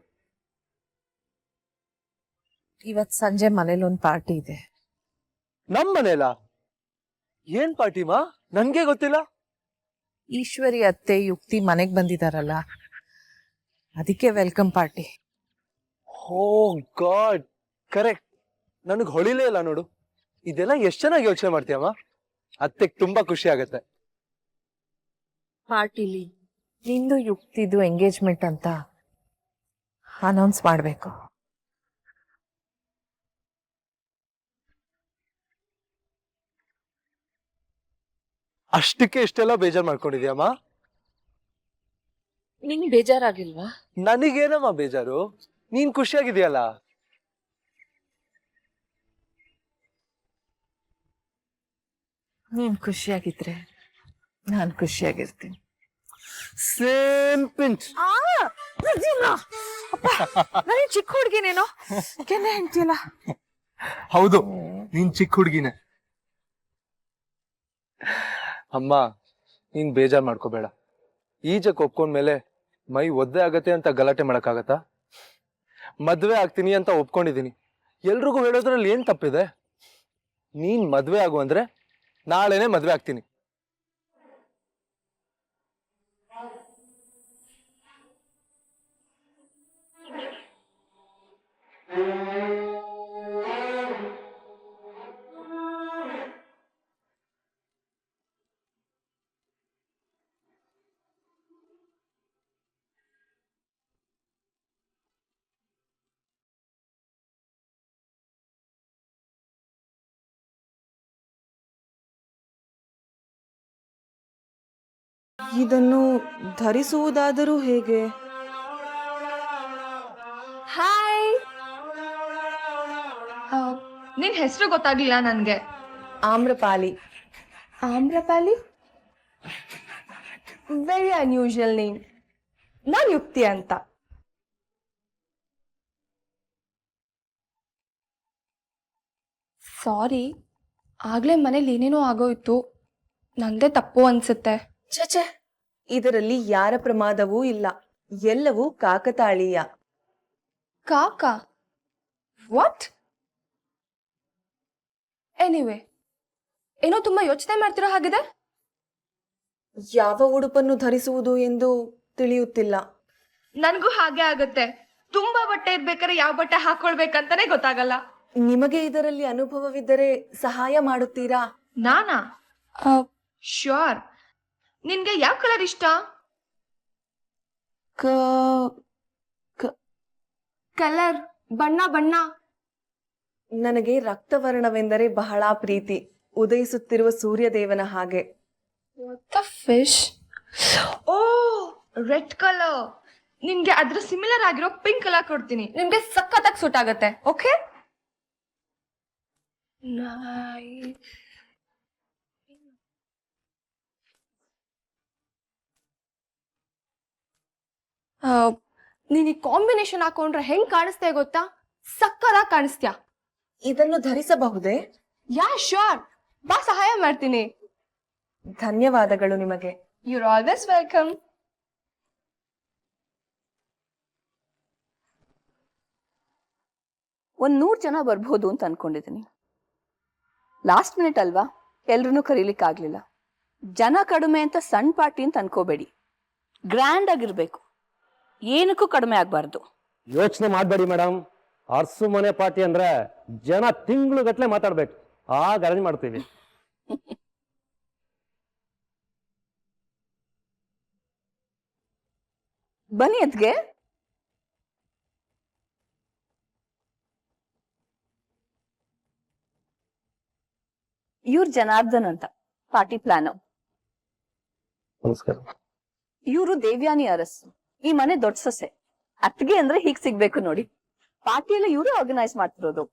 B: ಇವತ್ ಸಂಜೆ ಮನೇಲಿ ಒಂದು ಪಾರ್ಟಿ ಇದೆ.
D: ನಮ್ ಮನೇಲ? ಏನ್ ಪಾರ್ಟಿ ಮಾ? ನನ್ಗೆ ಗೊತ್ತಿಲ್ಲ.
B: ಈಶ್ವರಿ ಅತ್ತೆ ಯುಕ್ತಿ ಮನೆಗ್ ಬಂದಿದಾರಲ್ಲ, ಅದಕ್ಕೆ ವೆಲ್ಕಮ್ ಪಾರ್ಟಿ.
D: ಓ ಗಾಡ್, ಕರೆಕ್ಟ್. ನನಗ್ ಹೊಳಿಲೇ ಇಲ್ಲ ನೋಡು. ಇದೆಲ್ಲ ಎಷ್ಟ್ ಚೆನ್ನಾಗಿ ಯೋಚನೆ ಮಾಡ್ತೀಯಮ್ಮ. ಅತ್ತೆಗ್ ತುಂಬಾ ಖುಷಿ ಆಗತ್ತೆ.
B: ಪಾರ್ಟಿಲಿ ನಿಂದು ಯುಕ್ತಿದು ಎಂಗೇಜ್ಮೆಂಟ್ ಅಂತ ಅನೌನ್ಸ್ ಮಾಡ್ಬೇಕು.
D: ಅಷ್ಟಕ್ಕೆ ಇಷ್ಟೆಲ್ಲ ಬೇಜಾರ್ ಮಾಡ್ಕೊಂಡಿದ್ಯಮ್ಮ?
B: ನಿಂಗ್ ಬೇಜಾರಾಗಿಲ್ವಾ?
D: ನನಗೇನಮ್ಮ ಬೇಜಾರು, ನೀನ್ ಖುಷಿಯಾಗಿದೆಯಲ್ಲ.
B: ನೀನ್ ಖುಷಿಯಾಗಿದ್ರೆ ನಾನ್ ಖುಷಿಯಾಗಿರ್ತೀನಿ.
D: Same pinch.
B: ನನಗೆ ಚಿಕ್ಕ ಹುಡುಗಿನೇನೋ ಕೆನ್ನೆ ಹೆಂಡ್ತಿಯಲ್ಲ.
D: ಹೌದು, ನೀನ್ ಚಿಕ್ಕ ಹುಡುಗಿನೇ. ಅಮ್ಮ, ನೀನ್ ಬೇಜಾರ್ ಮಾಡ್ಕೋಬೇಡ. ಈಜಕ್ ಒಪ್ಕೊಂಡ್ಮೇಲೆ ಮೈ ಒದ್ದೆ ಆಗತ್ತೆ ಅಂತ ಗಲಾಟೆ ಮಾಡಕ್ಕಾಗತ್ತಾ? ಮದ್ವೆ ಆಗ್ತೀನಿ ಅಂತ ಒಪ್ಕೊಂಡಿದೀನಿ. ಎಲ್ರಿಗೂ ಹೇಳೋದ್ರಲ್ಲಿ ಏನ್ ತಪ್ಪಿದೆ? ನೀನ್ ಮದ್ವೆ ಆಗು ಅಂದ್ರೆ ನಾಳೆನೆ ಮದ್ವೆ ಆಗ್ತೀನಿ.
C: ಇದನ್ನು ಧರಿಸುವುದಾದರೂ ಹೇಗೆ? ಹಾಯ್, ನಿನ್ ಹೆಸರು ಗೊತ್ತಾಗ್ಲಿಲ್ಲ ನನ್ಗೆ. Amrapali. Amrapali? Very unusual name. ನಾನ್ ಯುಕ್ತಿ ಅಂತ. ಸಾರಿ, ಆಗ್ಲೇ ಮನೇಲಿ ಏನೇನೋ ಆಗೋಯ್ತು. ನಂದೇ ತಪ್ಪು ಅನ್ಸುತ್ತೆ.
M: ಚಚೆ, ಇದರಲ್ಲಿ ಯಾರ ಪ್ರಮಾದವೂ ಇಲ್ಲ. ಎಲ್ಲವೂ ಕಾಕತಾಳೀಯ.
C: ಕಾಕ? ವಾಟ್? ಎನಿವೆ, ಏನೋ ತುಂಬಾ ಯೋಚನೆ ಮಾಡ್ತಿರೋ ಹಾಗಿದೆ.
M: ಯಾವ ಉಡುಪನ್ನು ಧರಿಸುವುದು ಎಂದು ತಿಳಿಯುತ್ತಿಲ್ಲ.
C: ನನ್ಗೂ ಹಾಗೆ ಆಗತ್ತೆ. ತುಂಬಾ ಬಟ್ಟೆ ಇರ್ಬೇಕಾದ್ರೆ ಯಾವ ಬಟ್ಟೆ ಹಾಕೊಳ್ಬೇಕಂತಾನೆ ಗೊತ್ತಾಗಲ್ಲ.
M: ನಿಮಗೆ ಇದರಲ್ಲಿ ಅನುಭವವಿದ್ದರೆ ಸಹಾಯ ಮಾಡುತ್ತೀರಾ?
C: ನಾನಾ? ಶ್ಯೂರ್. ನಿನ್ಗೆ ಯಾವ ಕಲರ್ ಇಷ್ಟ? ಕಲರ್, ಬಣ್ಣ ಬಣ್ಣ.
M: ನನಗೆ ರಕ್ತವರ್ಣವೆಂದರೆ ಬಹಳ ಪ್ರೀತಿ. ಉದಯಿಸುತ್ತಿರುವ ಸೂರ್ಯದೇವನ ಹಾಗೆ.
C: ಫಿಶ್. ಓ, ರೆಡ್ ಕಲರ್. ನಿನ್ಗೆ ಅದ್ರ ಸಿಮಿಲರ್ ಆಗಿರೋ ಪಿಂಕ್ ಕಲರ್ ಕೊಡ್ತೀನಿ. ನಿಮ್ಗೆ ಸಖತ್ತಾಗಿ ಸೂಟ್ ಆಗತ್ತೆ. ಓಕೆ? ನೀನ್ ಈ ಕಾಂಬಿನೇಷನ್ ಹಾಕೊಂಡ್ರೆ ಹೆಂಗ್ ಕಾಣಿಸ್ತಾ ಗೊತ್ತಾ? ಸಕ್ಕತ್ತಾಗಿ ಕಾಣಿಸ್ತ್ಯಾ.
M: ಇದನ್ನು ಧರಿಸಬಹುದೇ?
C: ಯಾ, ಶ್ಯೂರ್. ಬಾ, ಸಹಾಯ ಮಾಡ್ತೀನಿ.
M: ಧನ್ಯವಾದಗಳು ನಿಮಗೆ.
C: You're always welcome.
L: ಒಂದ್ 100 ಜನ ಬರ್ಬೋದು ಅಂತ ಅನ್ಕೊಂಡಿದ್ದೀನಿ. ಲಾಸ್ಟ್ ಮಿನಿಟ್ ಅಲ್ವಾ, ಎಲ್ರೂ ಕರೀಲಿಕ್ಕಾಗ್ಲಿಲ್ಲ. ಜನ ಕಡಿಮೆ ಅಂತ ಸಣ್ಣ ಪಾರ್ಟಿ ಅಂತ ಅನ್ಕೋಬೇಡಿ. ಗ್ರ್ಯಾಂಡ್ ಆಗಿರ್ಬೇಕು, ಏನಕ್ಕೂ ಕಡಿಮೆ ಆಗ್ಬಾರ್ದು.
E: ಯೋಚನೆ ಮಾಡಬೇಡಿ ಮೇಡಮ್. ಅರ್ಸು ಮನೆ ಪಾರ್ಟಿ ಅಂದ್ರೆ ಜನ ತಿಂಗಳು ಮಾತಾಡ್ಬೇಕು. ಆಗ ಅರೇಂಜ್ ಮಾಡ್ತೀವಿ.
L: ಬನ್ನಿ ಅದ್ಗೆ. ಇವ್ರು ಜನಾರ್ದನ್ ಅಂತ, ಪಾರ್ಟಿ ಪ್ಲಾನ್.
D: ನಮಸ್ಕಾರ.
L: ಇವರು ದೇವ್ಯಾನಿ ಅರಸ್, ಈ ಮನೆ ದೊಡ್ಡ ಸೊಸೆ. ಅತ್ಗೆ ಅಂದ್ರೆ ಹೀಗ್ ಸಿಗ್ಬೇಕು ನೋಡಿ. ಪಾರ್ಟಿ ಎಲ್ಲ ಇವರು ಆರ್ಗನೈಸ್ ಮಾಡ್ತಿರೋದು.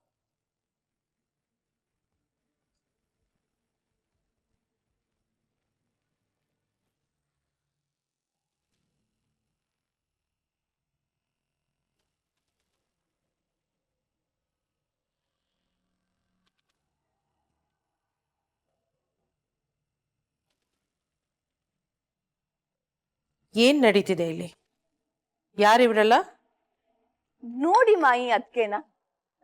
A: ಏನ್ ನಡೀತಿದೆ ಇಲ್ಲಿ? ಯಾರಿವ್ರಲ್ಲ?
L: ನೋಡಿ ಮಾಯಿ ಅದ್ಕೇನ,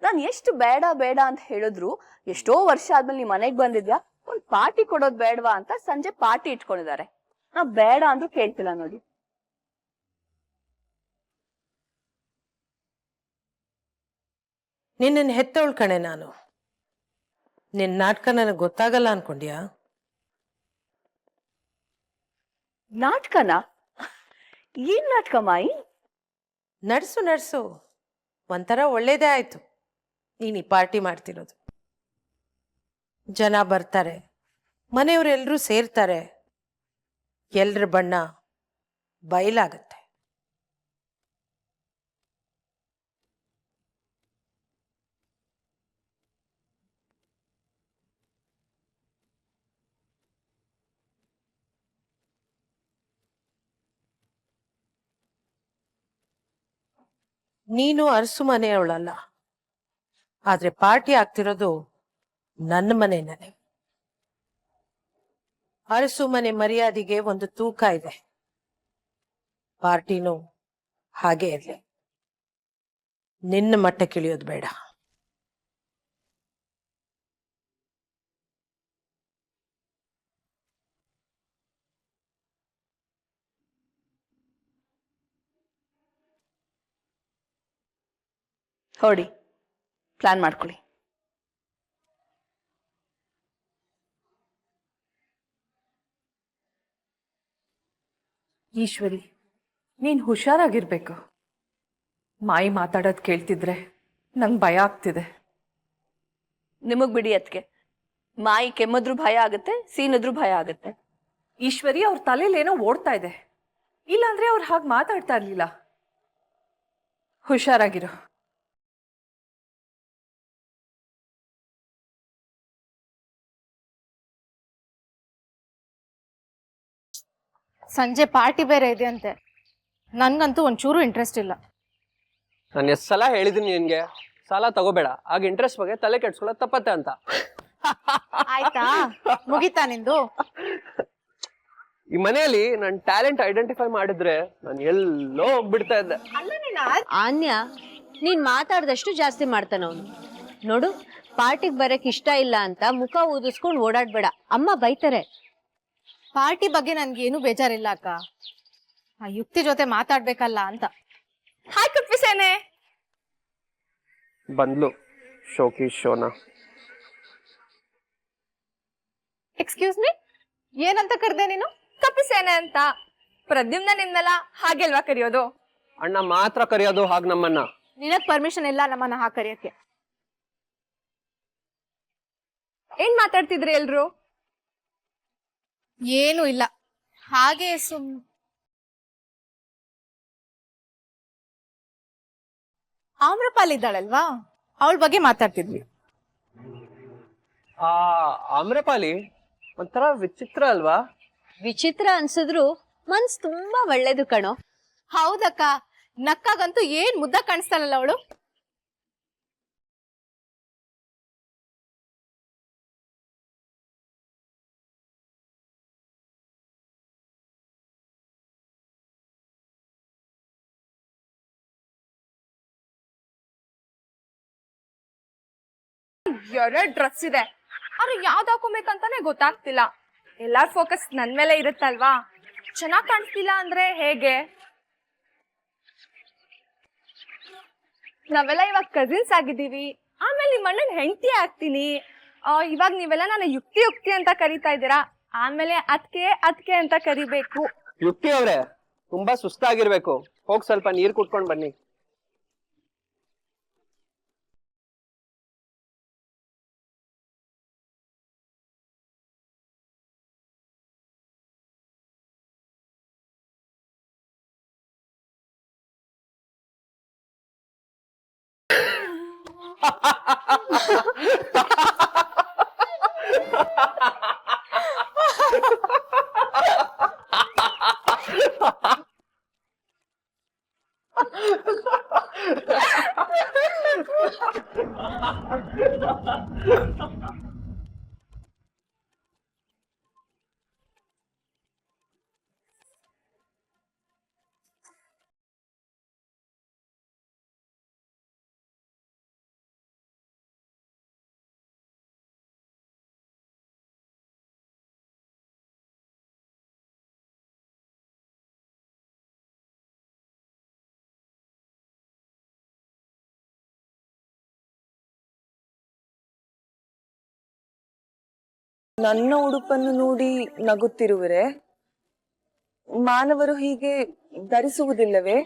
L: ನಾನು ಎಷ್ಟು ಬೇಡ ಬೇಡ ಅಂತ ಹೇಳಿದ್ರು ಎಷ್ಟೋ ವರ್ಷ ಆದ್ಮೇಲೆ ನೀ ಮನೆಗ್ ಬಂದಿದ್ಯಾ, ಒಂದ್ ಪಾರ್ಟಿ ಕೊಡೋದ್ ಬೇಡವಾ ಅಂತ ಸಂಜೆ ಪಾರ್ಟಿ ಇಟ್ಕೊಂಡಿದ್ದಾರೆ. ನಾ ಬೇಡ ಅಂದ್ರೂ ಕೇಳ್ತಿಲ್ಲ ನೋಡಿ.
A: ನಿನ್ನ ಹೆತ್ತವಳ್ ಕಣೆ ನಾನು. ನಿನ್ ನಾಟಕ ನನಗೆ ಗೊತ್ತಾಗಲ್ಲ ಅನ್ಕೊಂಡ್ಯಾ?
L: ನಾಟಕನ? ಏನ್ ನಾಟಕ ಮಾಯಿ?
A: ನಡ್ಸು ನಡ್ಸು, ಒಂಥರ ಒಳ್ಳೇದೇ ಆಯ್ತು ನೀನ್ ಈ ಪಾರ್ಟಿ ಮಾಡ್ತಿರೋದು. ಜನ ಬರ್ತಾರೆ, ಮನೆಯವರೆಲ್ಲರೂ ಸೇರ್ತಾರೆ, ಎಲ್ರ ಬಣ್ಣ ಬಯಲಾಗತ್ತೆ. ನೀನು ಅರಸು ಮನೆಯವಳಲ್ಲ, ಆದ್ರೆ ಪಾರ್ಟಿ ಆಗ್ತಿರೋದು ನನ್ನ ಮನೆಯಲ್ಲೇ. ಅರಸು ಮನೆ ಮರ್ಯಾದೆಗೆ ಒಂದು ತೂಕ ಇದೆ, ಪಾರ್ಟಿನೂ ಹಾಗೆ ಇರ್ಲಿ. ನಿನ್ನ ಮಟ್ಟಕ್ಕಿಳಿಯೋದು ಬೇಡ.
L: ಹೊಡಿ, ಪ್ಲಾನ್ ಮಾಡ್ಕೊಳ್ಳಿ.
K: ಈಶ್ವರಿ, ನೀನ್ ಹುಷಾರಾಗಿರ್ಬೇಕು. ಮಾಯಿ ಮಾತಾಡೋದು ಕೇಳ್ತಿದ್ರೆ ನಂಗೆ ಭಯ ಆಗ್ತಿದೆ.
L: ನಿಮಗ್ ಬಿಡಿ ಅದ್ಕೆ, ಮಾಯಿ ಕೆಮ್ಮದ್ರು ಭಯ ಆಗುತ್ತೆ, ಸೀನದ್ರು ಭಯ ಆಗುತ್ತೆ.
K: ಈಶ್ವರಿ, ಅವ್ರ ತಲೆಲೇನೋ ಓಡ್ತಾ ಇದೆ, ಇಲ್ಲಾಂದ್ರೆ ಅವ್ರು ಹಾಗೆ ಮಾತಾಡ್ತಾ ಇರ್ಲಿಲ್ಲ. ಹುಷಾರಾಗಿರು.
I: ಸಂಜೆ ಪಾರ್ಟಿ ಬೇರೆ ಇದೆ ಅಂತೆ. ನನ್ಗಂತೂ ಒಂಚೂರು ಇಂಟ್ರೆಸ್ಟ್ ಇಲ್ಲ.
H: ನಾನು ಎಷ್ಟು ಸಲ ಹೇಳಿದೀನಿ ನಿನ್ಗೆ, ಸಾಲ ತಗೋಬೇಡ, ಆಗ ಇಂಟ್ರೆಸ್ಟ್ ಬಗ್ಗೆ ತಲೆ ಕೆಡ್ಸ್ಕೊಳ್ಳೋದು ತಪ್ಪತ್ತೆ ಅಂತ.
I: ಆಯ್ತಾ, ಮುಗಿತಾ ನಿಂದು?
H: ಈ ಮನೆಯಲ್ಲಿ ನನ್ನ ಟ್ಯಾಲೆಂಟ್ ಐಡೆಂಟಿಫೈ ಮಾಡಿದ್ರೆ ನಾನು ಎಲ್ಲೋ ಹೋಗ್ಬಿಡ್ತಾ ಇದ್ದೆ.
G: ಆನ್ಯ, ನೀನ್ ಮಾತಾಡ್ದಷ್ಟು ಜಾಸ್ತಿ ಮಾಡ್ತಾನ ಅವನು. ನೋಡು, ಪಾರ್ಟಿಗೆ ಬರಕ್ ಇಷ್ಟ ಇಲ್ಲ ಅಂತ ಮುಖ ಊದಿಸ್ಕೊಂಡು ಓಡಾಡ್ಬೇಡ, ಅಮ್ಮ ಬೈತಾರೆ.
I: ಪಾರ್ಟಿ ಬಗ್ಗೆ ನನ್ಗೇನು ಬೇಜಾರಿಲ್ಲ ಅಕ್ಕ, ಆ ಯುಕ್ತಿ ಜೊತೆ ಮಾತಾಡ್ಬೇಕಲ್ಲ ಅಂತ.
C: ಹಾಯ್ ಕುಪ್ಪಿಸೇನೆ.
H: ಬಂದ್ಲು ಶೋಕಿ ಶೋನಾ.
I: ಎಕ್ಸ್ಕ್ಯೂಸ್ ಮೀ, ಏನಂತ ಕರ್ದೆ ನೀನು?
C: ಕಪ್ಪಿಸೇನೆ ಅಂತ. ಪ್ರದ್ಯುಮ್ನ ನಿಮ್ನೆಲ್ಲ ಹಾಗೆಲ್ವಾ ಕರೆಯೋದು?
H: ಅಣ್ಣ ಮಾತ್ರ ಕರೆಯೋದು ಹಾಗೆ ನಮ್ಮನ್ನ.
I: ನಿನಗ್ ಪರ್ಮಿಷನ್ ಇಲ್ಲ ನಮ್ಮನ್ನ ಹಾಗೆ ಕರೆಯಕ್ಕೆ.
C: ಏನ್ ಮಾತಾಡ್ತಿದ್ರಿ ಎಲ್ರು?
I: ಏನು ಇಲ್ಲ, ಹಾಗೆ ಆಮ್ರಪಾಲ್ ಇದ್ದಾಳಲ್ವಾ, ಅವಳ ಬಗ್ಗೆ ಮಾತಾಡ್ತಿದ್ವಿ.
H: ಆ ಆಮ್ರಪಾಲಿ ಒಂಥರ ವಿಚಿತ್ರ ಅಲ್ವಾ?
G: ವಿಚಿತ್ರ ಅನ್ಸಿದ್ರು ಮನ್ಸ್ ತುಂಬಾ ಒಳ್ಳೇದು ಕಣೋ.
I: ಹೌದಕ್ಕ, ನಕ್ಕಾಗಂತೂ ಏನ್ ಮುದ್ದ ಕಾಣಿಸ್ತಾಳಲ್ಲ ಅವಳು.
C: ಎರಡ್ ಡ್ರೆಸ್ ಇದೆ, ಆದ್ರೆ ಯಾವ್ದು ಹಾಕೋಬೇಕಂತಾನೆ ಗೊತ್ತಾಗ್ತಿಲ್ಲ. ಎಲ್ಲಾರ ಫೋಕಸ್ ನನ್ ಮೇಲೆ ಇರುತ್ತಲ್ವಾ, ಚೆನ್ನಾಗ್ ಕಾಣಿಸ್ತಿಲ್ಲ ಅಂದ್ರೆ ಹೇಗೆ? ನಾವೆಲ್ಲ ಇವಾಗ ಕಸಿನ್ಸ್ ಆಗಿದ್ದೀವಿ, ಆಮೇಲೆ ನಿಮ್ಮ ಅಣ್ಣನ್ ಹೆಂಡತಿ ಆಗ್ತೀನಿ. ಇವಾಗ ನೀವೆಲ್ಲ ನನ್ನ ಯುಕ್ತಿ ಯುಕ್ತಿ ಅಂತ ಕರಿತಾ ಇದ್ದೀರಾ, ಆಮೇಲೆ ಅದ್ಕೆ ಅಂತ ಕರಿಬೇಕು.
H: ಯುಕ್ತಿ ಅವ್ರೆ, ತುಂಬಾ ಸುಸ್ತಾಗಿರ್ಬೇಕು, ಹೋಗ್ ಸ್ವಲ್ಪ ನೀರ್ ಕುಟ್ಕೊಂಡ್ ಬನ್ನಿ.
M: ನನ್ನ ಉಡುಪನ್ನು ನೋಡಿ ನಗುತ್ತಿರುವಿರೆ? ಮಾನವರು ಹೀಗೆ ಧರಿಸುವುದಿಲ್ಲವೇ?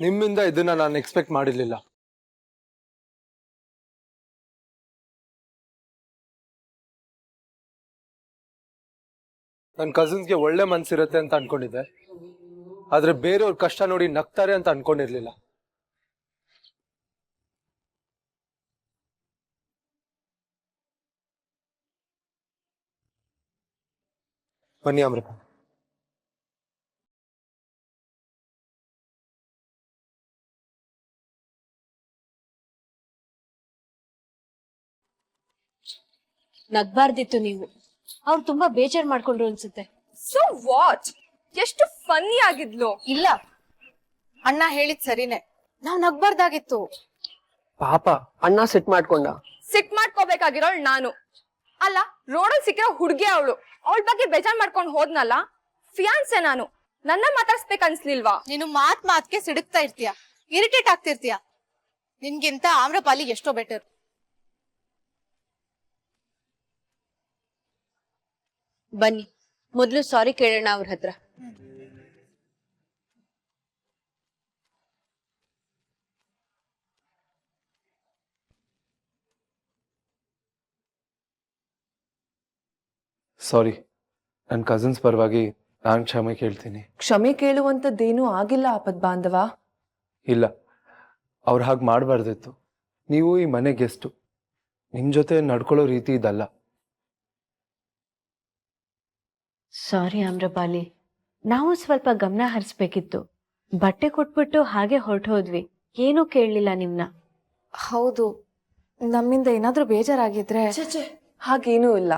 D: ನಿಮ್ಮಿಂದ ಇದನ್ನ ನಾನು ಎಕ್ಸ್ಪೆಕ್ಟ್ ಮಾಡಿರ್ಲಿಲ್ಲ. ನನ್ನ ಕಸಿನ್ಸ್ಗೆ ಒಳ್ಳೆ ಮನ್ಸಿರುತ್ತೆ ಅಂತ ಅನ್ಕೊಂಡಿದ್ದೆ, ಆದ್ರೆ ಬೇರೆಯವ್ರ ಕಷ್ಟ ನೋಡಿ ನಗ್ತಾರೆ ಅಂತ ಅನ್ಕೊಂಡಿರ್ಲಿಲ್ಲ. ಬನ್ನಿ ಅಮೃತ.
G: ನಗ್ಬಾರ್ದಿತ್ತು ನೀವು. ಅವ್ರು ತುಂಬಾ ಬೇಜಾರ್ ಮಾಡ್ಕೊಂಡ್ರು ಅನ್ಸುತ್ತೆ.
C: So what? ಎಷ್ಟು ಫನ್ನಿ ಆಗಿದ್ಲು.
I: ಇಲ್ಲ, ಅಣ್ಣ ಹೇಳಿದ್ ಸರಿನೇ, ನಾವ್ ನಗ್ಬಾರ್ದಾಗಿತ್ತು.
H: ಪಾಪ ಅಣ್ಣ ಸೆಟ್ ಮಾಡ್ಕೊಂಡ.
C: ಸಿಟ್ ಮಾಡ್ಕೋಬೇಕಾಗಿರೋಳ್ ನಾನು ಅಲ್ಲ, ರೋಡಲ್ಲಿ ಸಿಕ್ಕಿರೋ ಹುಡ್ಗಿ ಅವಳು. ಅವಳ ಬಗ್ಗೆ ಬೇಜಾರ್ ಮಾಡ್ಕೊಂಡ್ ಹೋದ್ನಲ್ಲ, ಫಿಯಾನ್ಸೆ ನಾನು. ನನ್ನ ಮಾತಾಡ್ಸ್ಬೇಕ ಅನ್ಸ್ಲಿಲ್ವಾ?
I: ನೀನು ಮಾತ್ಗೆ ಸಿಡುಕ್ತಾ ಇರ್ತೀಯ, ಇರಿಟೇಟ್ ಆಗ್ತಿರ್ತೀಯ. ನಿನ್ಗಿಂತ ಆಮ್ರಪಾಲಿ ಎಷ್ಟೋ ಬೆಟರ್.
G: ಬನ್ನಿ ಮೊದ್ಲು ಸಾರಿ ಕೇಳೋಣ ಅವ್ರ ಹತ್ರ.
D: ಸಾರಿ, ನನ್ನ ಕಸಿನ್ಸ್ ಪರವಾಗಿ ನಾನು ಕ್ಷಮೆ ಕೇಳ್ತೀನಿ.
M: ಕ್ಷಮೆ ಕೇಳುವಂಥದ್ದೇನೂ ಆಗಿಲ್ಲ ಆಪದ್ ಬಾಂಧವ.
D: ಇಲ್ಲ, ಅವ್ರು ಹಾಗೆ ಮಾಡಬಾರ್ದಿತ್ತು. ನೀವು ಈ ಮನೆ ಗೆಸ್ಟು, ನಿಮ್ಮ ಜೊತೆ ನಡ್ಕೊಳ್ಳೋ ರೀತಿ ಇದಲ್ಲ.
G: ಸಾರಿ ಆಮ್ರಪಾಲಿ, ನಾವು ಸ್ವಲ್ಪ ಗಮನ ಹರಿಸ್ಬೇಕಿತ್ತು. ಬಟ್ಟೆ ಕೊಟ್ಬಿಟ್ಟು ಹಾಗೆ ಹೊರಟು ಹೋದ್ವಿ, ಏನೂ ಕೇಳಲಿಲ್ಲ ನಿಮ್ನ.
B: ಹೌದು, ನಮ್ಮಿಂದ ಏನಾದ್ರೂ ಬೇಜಾರಾಗಿದ್ರೆ.
M: ಹಾಗೇನೂ ಇಲ್ಲ.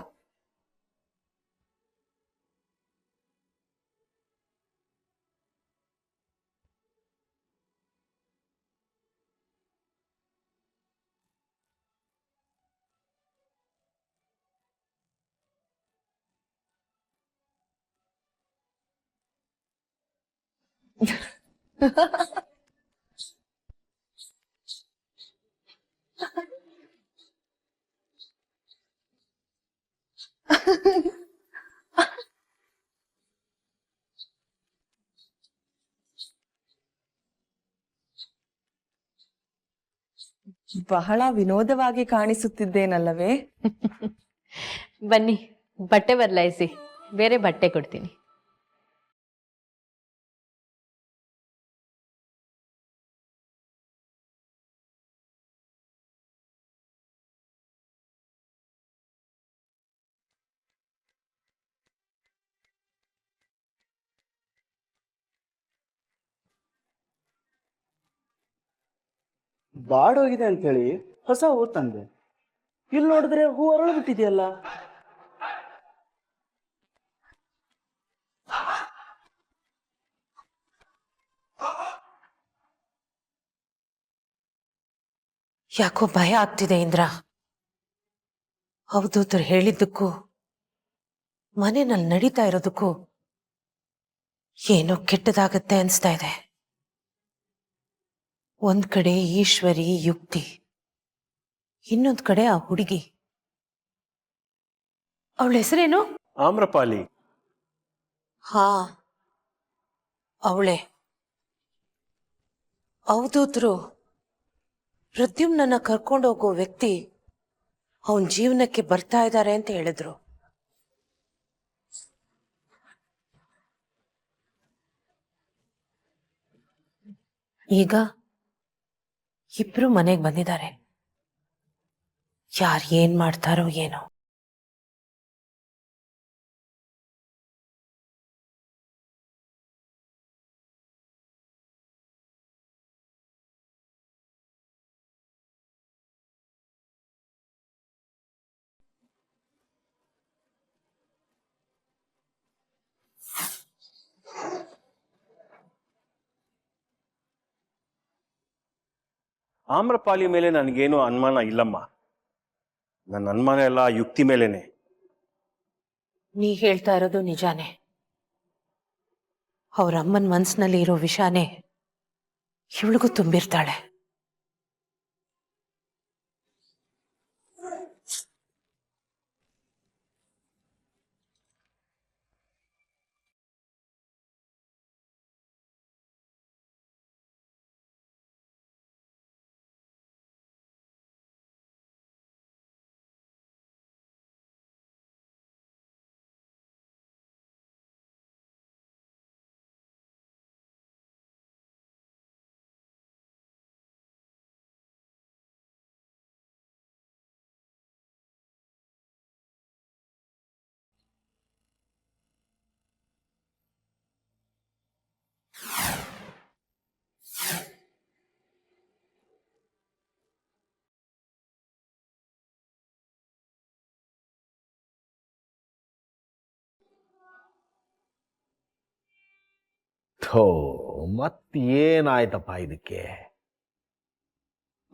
M: ಬಹಳ ವಿನೋದವಾಗಿ ಕಾಣಿಸುತ್ತಿದ್ದೇನಲ್ಲವೇ?
G: ಬನ್ನಿ ಬಟ್ಟೆ ಬದಲಾಯಿಸಿ, ಬೇರೆ ಬಟ್ಟೆ ಕೊಡ್ತೀನಿ.
N: ಬಾಡೋಗಿದೆ ಅಂತ ಹೇಳಿ ಹೊಸ ಹೂ ತಂದೆ. ಇಲ್ಲಿ ನೋಡಿದ್ರೆ ಹೂ ಅರಳು ಬಿಟ್ಟಿದೆಯಲ್ಲ.
A: ಯಾಕೋ ಭಯ ಆಗ್ತಿದೆ ಇಂದ್ರ. ಅವಧೂತರು ಹೇಳಿದ್ದಕ್ಕೂ ಮನೆಯಲ್ಲಿ ನಡೀತಾ ಇರೋದಕ್ಕೂ ಏನೋ ಕೆಟ್ಟದಾಗತ್ತೆ ಅನ್ಸ್ತಾ ಇದೆ. ಒಂದ್ ಕಡೆ ಈಶ್ವರಿ ಯುಕ್ತಿ, ಇನ್ನೊಂದ್ ಕಡೆ ಆ ಹುಡುಗಿ. ಅವಳ ಹೆಸರೇನು?
E: ಆಮ್ರಪಾಲಿ.
A: ಹಾ, ಅವಳೆ. ಅವಧೂತರು ಪ್ರದ್ಯುಮ್ನನ್ನ ಕರ್ಕೊಂಡೋಗೋ ವ್ಯಕ್ತಿ ಅವನ್ ಜೀವನಕ್ಕೆ ಬರ್ತಾ ಇದ್ದಾರೆ ಅಂತ ಹೇಳಿದ್ರು. ಈಗ ಇಬ್ರು ಮನೆಗೆ ಬಂದಿದ್ದಾರೆ. ಯಾರು ಏನ್ ಮಾಡ್ತಾರೋ ಏನೋ.
E: ಆಮ್ರಪಾಲಿ ಮೇಲೆ ನನಗೇನು ಅನುಮಾನ ಇಲ್ಲಮ್ಮ. ನನ್ನ ಅನುಮಾನ ಎಲ್ಲ ಯುಕ್ತಿ ಮೇಲೇನೆ.
A: ನೀ ಹೇಳ್ತಾ ಇರೋದು ನಿಜಾನೇ. ಅವ್ರ ಅಮ್ಮನ ಮನ್ಸಿನಲ್ಲಿ ಇರೋ ವಿಷಾನೇ ಇವಳಿಗೂ ತುಂಬಿರ್ತಾಳೆ.
F: ಥೋ, ಮತ್ತೇನಾಯ್ತಪ್ಪ ಇದಕ್ಕೆ?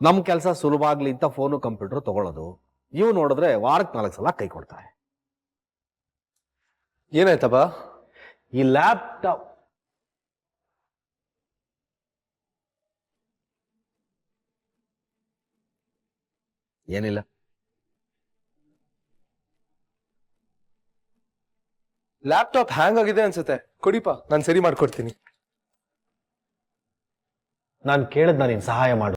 F: ನಮ್ಮ ಕೆಲಸ ಸುಲಭ ಆಗ್ಲಿ ಅಂತ ಫೋನು ಕಂಪ್ಯೂಟರ್ ತಗೊಳ್ಳೋದು. ಇವು ನೋಡಿದ್ರೆ ವಾರಕ್ಕೆ 4 ಸಲ ಕೈ ಕೊಡ್ತಾರೆ.
D: ಏನಾಯ್ತಪ್ಪ?
F: ಈ ಲ್ಯಾಪ್ಟಾಪ್ ಏನಿಲ್ಲ.
D: ಲ್ಯಾಪ್ಟಾಪ್ ಹ್ಯಾಂಗ್ ಆಗಿದೆ ಅನ್ಸುತ್ತೆ. ಕೊಡಿಪ, ನಾನು ಸರಿ ಮಾಡ್ಕೊಡ್ತೀನಿ.
F: ನಾನು ಕೇಳಿದ್ ನಾನು ಸಹಾಯ ಮಾಡು.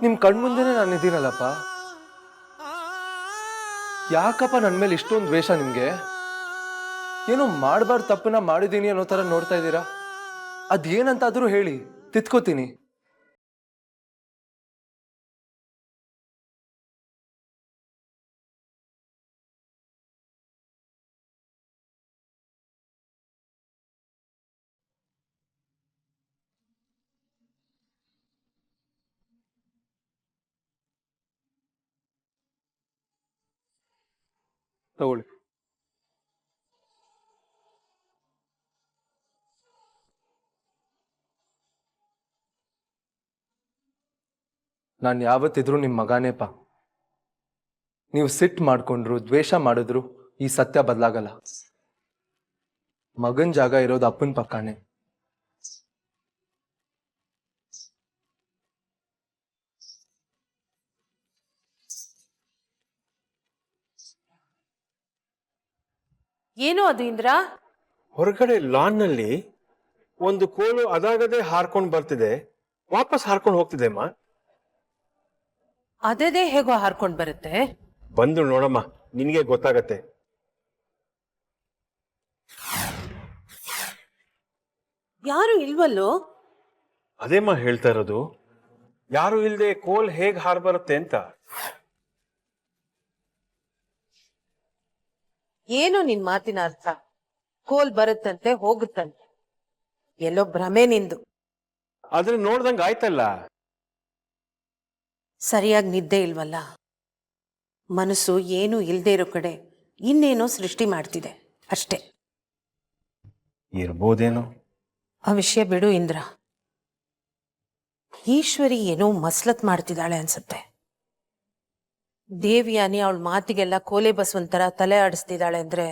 D: ನಿಮ್ ಕಣ್ಮುಂದೆನೆ ನಾನು ಇದ್ದೀನಲ್ಲಪ್ಪ. ಯಾಕಪ್ಪ ನನ್ನ ಮೇಲೆ ಇಷ್ಟೊಂದು ದ್ವೇಷ ನಿಮ್ಗೆ? ಏನೋ ಮಾಡಬಾರ್ದು ತಪ್ಪನ್ನ ಮಾಡಿದೀನಿ ಅನ್ನೋ ತರ ನೋಡ್ತಾ ಇದ್ದೀರಾ. ಅದೇನಂತಾದ್ರೂ ಹೇಳಿ, ತಿತ್ಕೋತೀನಿ. ತಗೊಳ್ಳಿ. ನಾನು ಯಾವತ್ತಿದ್ರೂ ನಿಮ್ಮ ಮಗಾನೇಪ. ನೀವು ಸಿಟ್ಟು ಮಾಡ್ಕೊಂಡ್ರು, ದ್ವೇಷ ಮಾಡಿದ್ರು ಈ ಸತ್ಯ ಬದಲಾಗಲ್ಲ. ಮಗನ್ ಜಾಗ ಇರೋದು ಅಪ್ಪನ ಪಕ್ಕನೇ.
A: ಏನು ಅದು ಇಂದ್ರ?
E: ಹೊರಗಡೆ ಲಾನ್ನಲ್ಲಿ ಒಂದು ಕೋಲು ಅದಾಗದೆ ಹಾರ್ಕೊಂಡು ಬರ್ತಿದೆ, ವಾಪಸ್ ಹಾರ್ಕೊಂಡು ಹೋಗ್ತಿದೆ ಅಮ್ಮ.
A: ಅದೇ ಹೇಗೋ ಹಾರ್ಕೊಂಡ್ ಬರುತ್ತೆ.
E: ಬಂದು ನೋಡಮ್ಮ, ನಿನಗೆ ಗೊತ್ತಾಗತ್ತೆ.
A: ಯಾರು ಇಲ್ವಲ್ಲೋ?
E: ಅದೇಮ್ಮ ಹೇಳ್ತಾ ಇರೋದು, ಯಾರು ಇಲ್ದೆ ಕೋಲ್ ಹೇಗ್ ಹಾರ್ ಬರುತ್ತೆ ಅಂತ.
A: ಏನು ನಿನ್ ಮಾತಿನ ಅರ್ಥ? ಕೋಲ್ ಬರುತ್ತಂತೆ, ಹೋಗುತ್ತಂತೆ. ಎಲ್ಲೋ ಭ್ರಮೆ ನಿಂದು.
E: ಆದ್ರೆ ನೋಡ್ದಂಗ ಆಯ್ತಲ್ಲ.
A: ಸರಿಯಾಗಿ ನಿದ್ದೆ ಇಲ್ವಲ್ಲ. ಮನಸ್ಸು ಏನೂ ಇಲ್ದೇ ಇರೋ ಕಡೆ ಇನ್ನೇನೋ ಸೃಷ್ಟಿ ಮಾಡ್ತಿದೆ ಅಷ್ಟೇ.
E: ಇರ್ಬೋದೇನೋ.
A: ಆ ವಿಷಯ ಬಿಡು ಇಂದ್ರ. ಈಶ್ವರಿ ಏನೋ ಮಸ್ಲತ್ ಮಾಡ್ತಿದ್ದಾಳೆ ಅನ್ಸುತ್ತೆ. ದೇವಿಯಾನಿ ಅವಳ ಮಾತಿಗೆಲ್ಲ ಕೋಲೆ ಬಸವಂತರ ತಲೆ ಆಡಿಸ್ತಿದ್ದಾಳೆ ಅಂದ್ರೆ